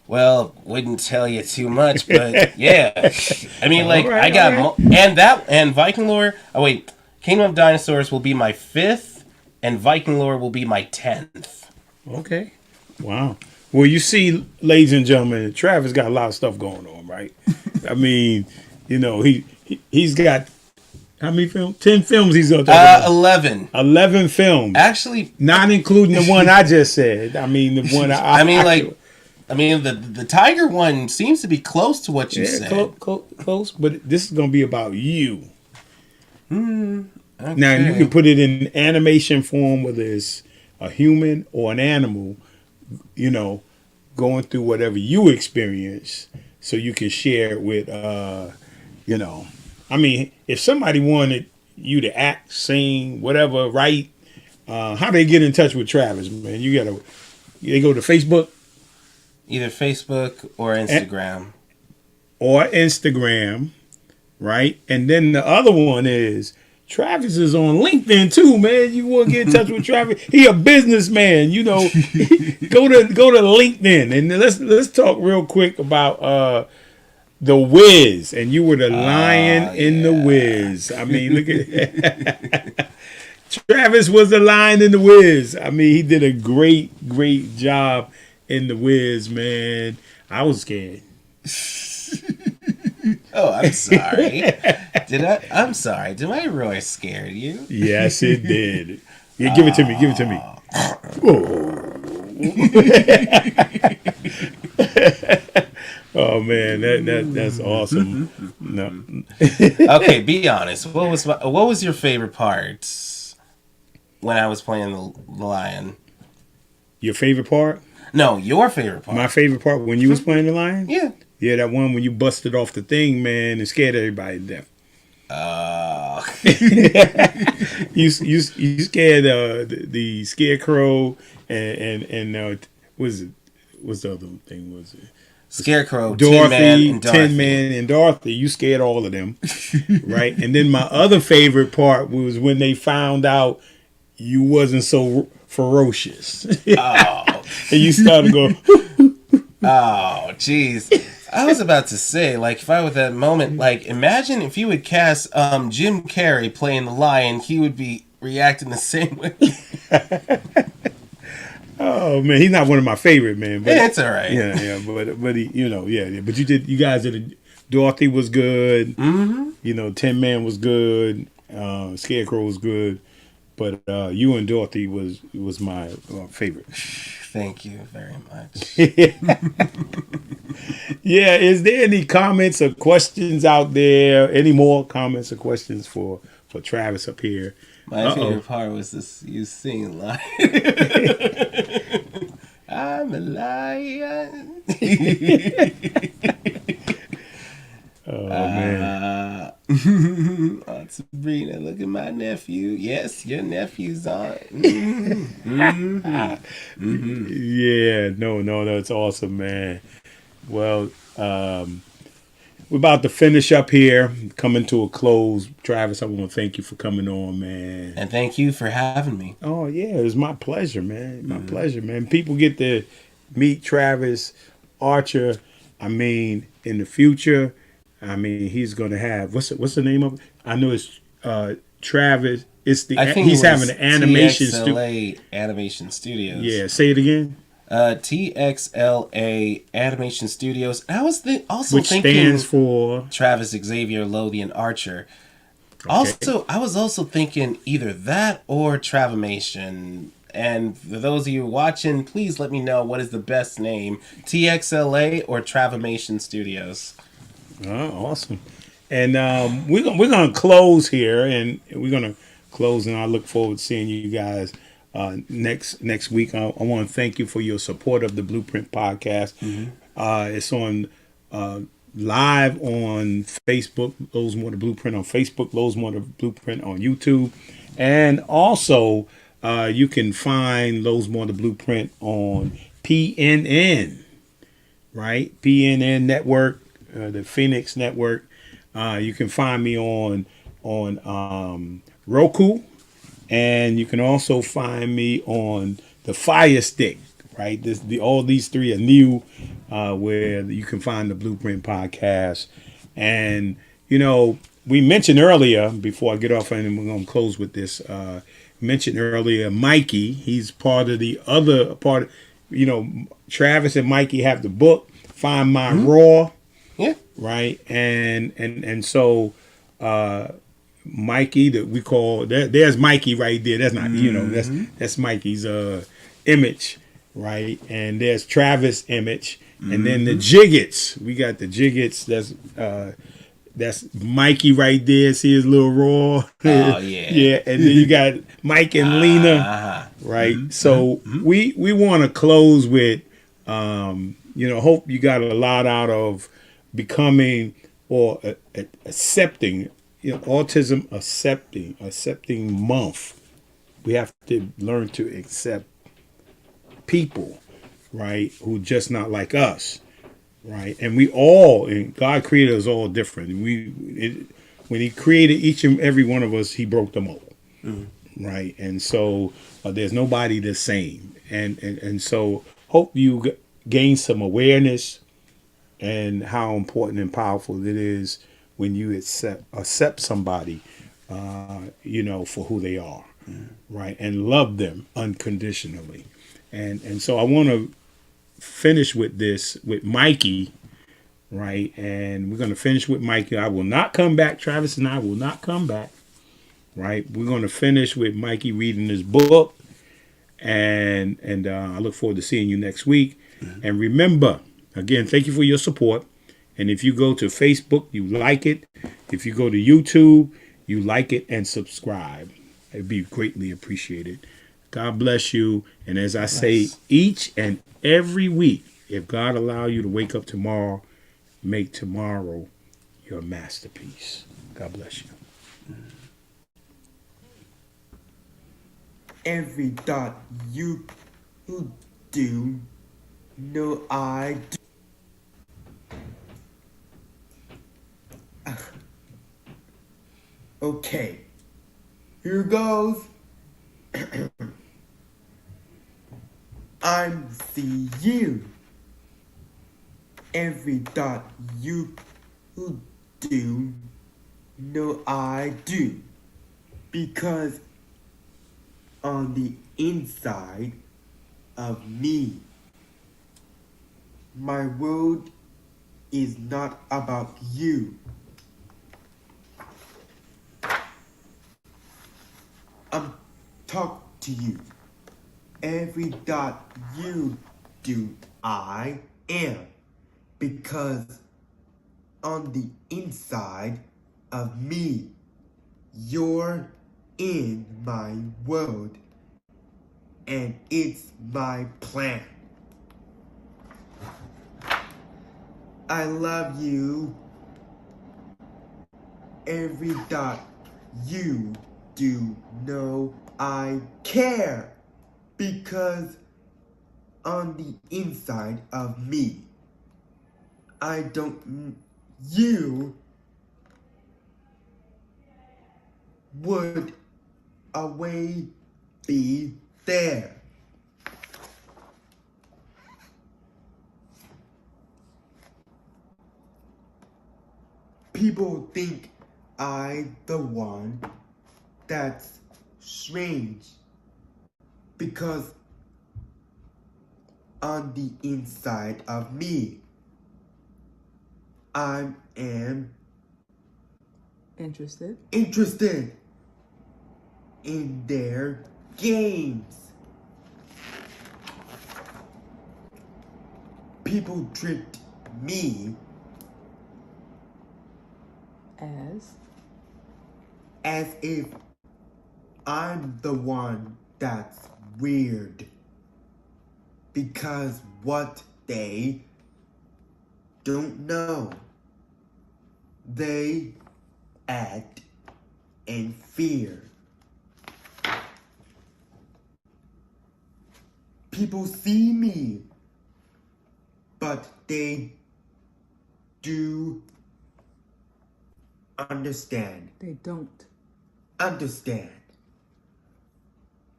L: wouldn't tell you too much, but yeah. I mean, I got and Viking Lore. Oh wait. Kingdom of Dinosaurs will be my 5th, and Viking Lore will be my 10th.
E: Okay. Wow. Well, you see, ladies and gentlemen, Travis got a lot of stuff going on, right? I mean, you know, he's got how many films? 10 films he's going to talk about.
L: 11.
E: 11 films.
L: Actually,
E: not including the one I just said. I mean, the one
L: the Tiger one seems to be close to what you said.
E: Close, but this is going to be about you.
L: Okay.
E: Now, you can put it in animation form, whether it's a human or an animal, you know, going through whatever you experience so you can share it with, you know. I mean, if somebody wanted you to act, sing, whatever, write, how they get in touch with Travis, man? They go to Facebook?
L: Either Facebook or Instagram.
E: Right? And then the other one is Travis is on LinkedIn too, man. You want to get in touch with Travis? He a businessman, you know. Go to LinkedIn and let's talk real quick about The Wiz, and you were the lion in The Wiz. I mean, look at Travis was the lion in The Wiz. I mean, he did a great job in The Wiz, man. I was scared.
L: Oh, I'm sorry. I'm sorry. Did my Roy scare you?
E: Yes, it did. Yeah, give it to me. Oh man, that's awesome. No.
L: Okay, be honest. What was your favorite part when I was playing the lion?
E: Your favorite part?
L: No, your favorite part.
E: My favorite part when you was playing the lion?
L: Yeah.
E: Yeah, that one when you busted off the thing, man, and scared everybody to death. You scared the scarecrow and what's the other thing? Was it
L: Scarecrow,
E: Dorothy, Tin Man, and Dorothy? You scared all of them, right? And then my other favorite part was when they found out you wasn't so ferocious.
L: Oh,
E: and you started going.
L: Oh, jeez. I was about to say, like, if I was at that moment, like, imagine if you would cast Jim Carrey playing the lion, he would be reacting the same way.
E: Oh man, he's not one of my favorite, man. But,
L: yeah, it's all right.
E: Yeah, but he, you know, yeah. But you guys did. Dorothy was good.
L: Mm-hmm.
E: You know, Tin Man was good. Scarecrow was good. But you and Dorothy was my favorite.
L: Thank you very much.
E: Yeah, is there any comments or questions out there? Any more comments or questions for Travis up here?
L: My favorite part was this you singing lion. I'm a lion.
E: Oh man.
L: Aunt Sabrina, look at my nephew. Yes, your nephew's on.
E: Yeah, no, that's awesome, man. Well, we're about to finish up here, coming to a close. Travis, I want to thank you for coming on, man.
L: And thank you for having me.
E: Oh, yeah, it was my pleasure, man. My pleasure, man. People get to meet Travis Archer. I mean, in the future, I mean, he's going to have, what's the name of it? I know it's Travis. He's having an animation
L: TXLA Animation Studios.
E: Yeah, say it again.
L: TXLA Animation Studios. And I was also
E: Which
L: thinking
E: stands for
L: Travis Xavier Lothian Archer.
E: Okay.
L: I was also thinking either that or Travimation. And for those of you watching, please let me know what is the best name, TXLA or Travimation Studios.
E: Oh, awesome. And we're gonna close here, and we're gonna close, and I look forward to seeing you guys next week. I want to thank you for your support of the Blueprint Podcast. Mm-hmm. It's on live on Facebook, Lowe's More the Blueprint on Facebook, Lowe's More the Blueprint on YouTube, and also you can find Lowe's More the Blueprint on PNN, right? PNN Network, the Phoenix Network. You can find me on Roku. And you can also find me on the Fire Stick, right? All these three are new, where you can find the Blueprint Podcast. And, you know, we mentioned earlier, before I get off, and we're going to close with this, mentioned earlier, Mikey, he's part of the other part. Travis and Mikey have the book, Find My Raw.
L: Yeah.
E: Right. And so Mikey, that we call there's Mikey right there. That's not that's Mikey's image, right? And there's Travis' image, and then the Jiggets. We got the Jiggets. That's Mikey right there. See his little raw.
L: Oh yeah.
E: Yeah, and then you got Mike and Lena, right? So we want to close with, hope you got a lot out of becoming or accepting, autism accepting month. We have to learn to accept people, right, who just not like us, right? And and God created us all different. When he created each and every one of us, he broke the mold, right? And so there's nobody the same. And so hope you gain some awareness and how important and powerful it is when you accept somebody, for who they are, right, and love them unconditionally. And so I want to finish with this with Mikey, right, and we're going to finish with Mikey. I will not come back. Travis and I will not come back, right. We're going to finish with Mikey reading his book, and I look forward to seeing you next week. And remember, again, thank you for your support. And if you go to Facebook, you like it. If you go to YouTube, you like it and subscribe. It'd be greatly appreciated. God bless you. And as I say each and every week, if God allow you to wake up tomorrow, make tomorrow your masterpiece. God bless you.
M: Every thought you do, no, I do. Okay, here goes. I'm see you. Every thought you do, no, I do. Because on the inside of me, my world is not about you. I'm talk to you. Every thought you do, I am. Because on the inside of me, you're in my world. And it's my plan. I love you. Every thought you do, know I care. Because on the inside of me, I don't, you would always be there. People think I the one that's strange because on the inside of me, I am interested in their games. People tricked me as if I'm the one that's weird. Because what they don't know, they act in fear. People see me, but they do understand. They don't understand.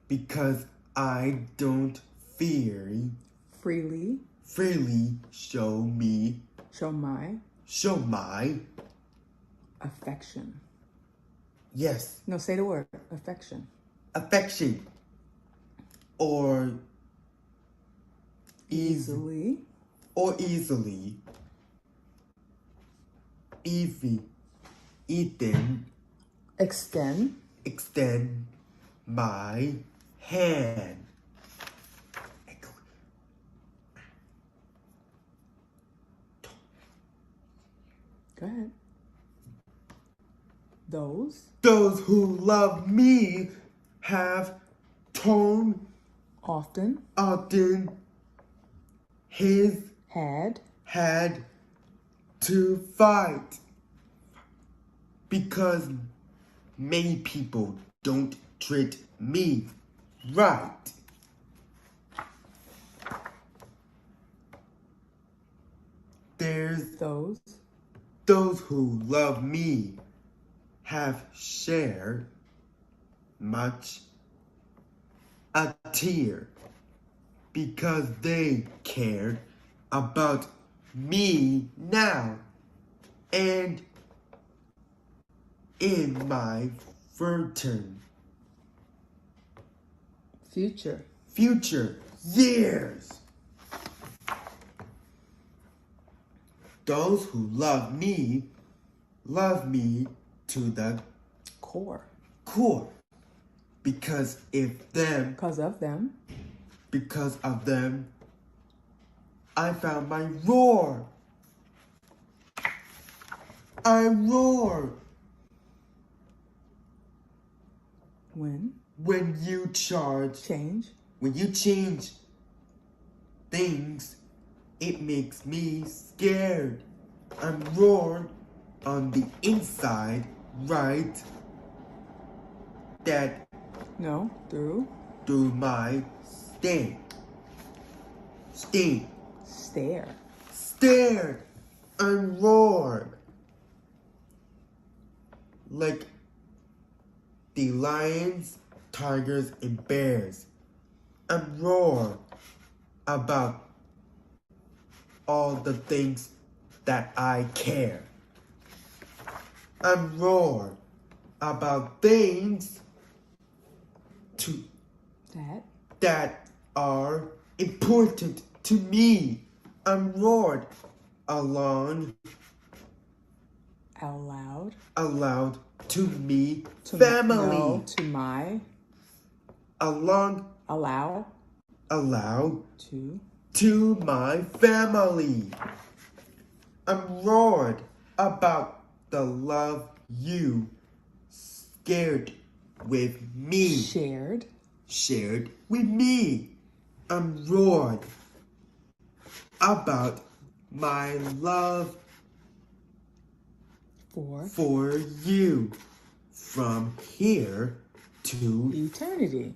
M: Because I don't freely show my
N: affection.
M: Yes.
N: No, say the word affection.
M: Affection or
N: Easily.
M: Or easily. Ethan. Extend my hand.
N: Go ahead. Those
M: who love me have torn
N: often
M: had to fight because many people don't treat me right. There's those who love me have shared much a tear because they cared about me now and in my future years. Those who love me to the
N: core.
M: Because of them, I found my roar. I roar. When you change things, it makes me scared. I'm roared on the inside, right? Through my stare. I'm roared like the lions, tigers, and bears. I'm roared about all the things that I care. I'm roared about things that are important to me. I'm roared out loud to me, family. To my family. I'm roared about the love you shared with me. Shared with me. I'm roared about my love for you from here to eternity.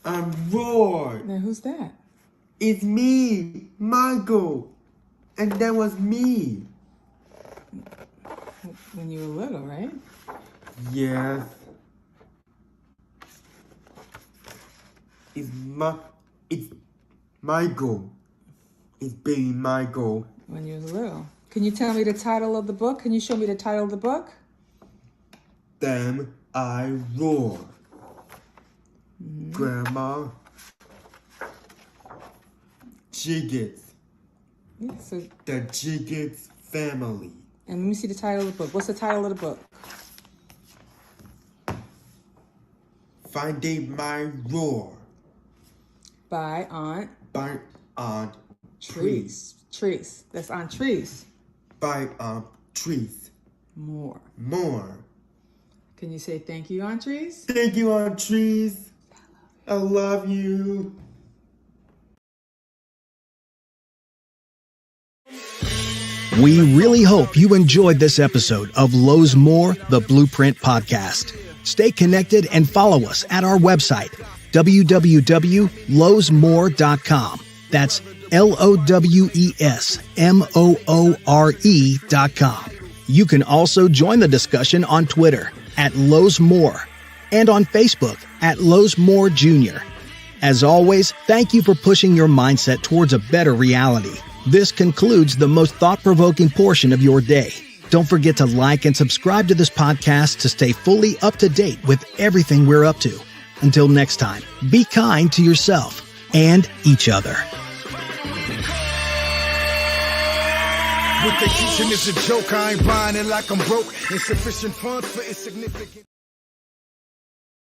M: I'm roared.
N: Now who's that?
M: It's me, Michael. And that was me.
N: When you were little, right?
M: Yes. It's Michael. It's baby Michael.
N: When you were little. Can you tell me the title of the book? Can you show me the title of the book?
M: Then I roar. Grandma. Jiggets.
N: Yeah, so
M: the Jiggets family.
N: And let me see the title of the book. What's the title of the book?
M: Finding My Roar.
N: By Aunt
M: Trees.
N: Trees. That's on Trees.
M: By Trees.
N: More.
B: Can you say thank you, Aunt Trees?
M: Thank you, Aunt Trees. I love you.
B: We really hope you enjoyed this episode of Lowe's More, the Blueprint Podcast. Stay connected and follow us at our website, www.lowesmore.com. That's LOWESMOORE.com. You can also join the discussion on Twitter at Lowe's More and on Facebook at Lowe's More Jr. As always, thank you for pushing your mindset towards a better reality. This concludes the most thought-provoking portion of your day. Don't forget to like and subscribe to this podcast to stay fully up to date with everything we're up to. Until next time, be kind to yourself and each other.
O: What they teaching is a joke. I ain't buying it like I'm broke. Insufficient funds for insignificant.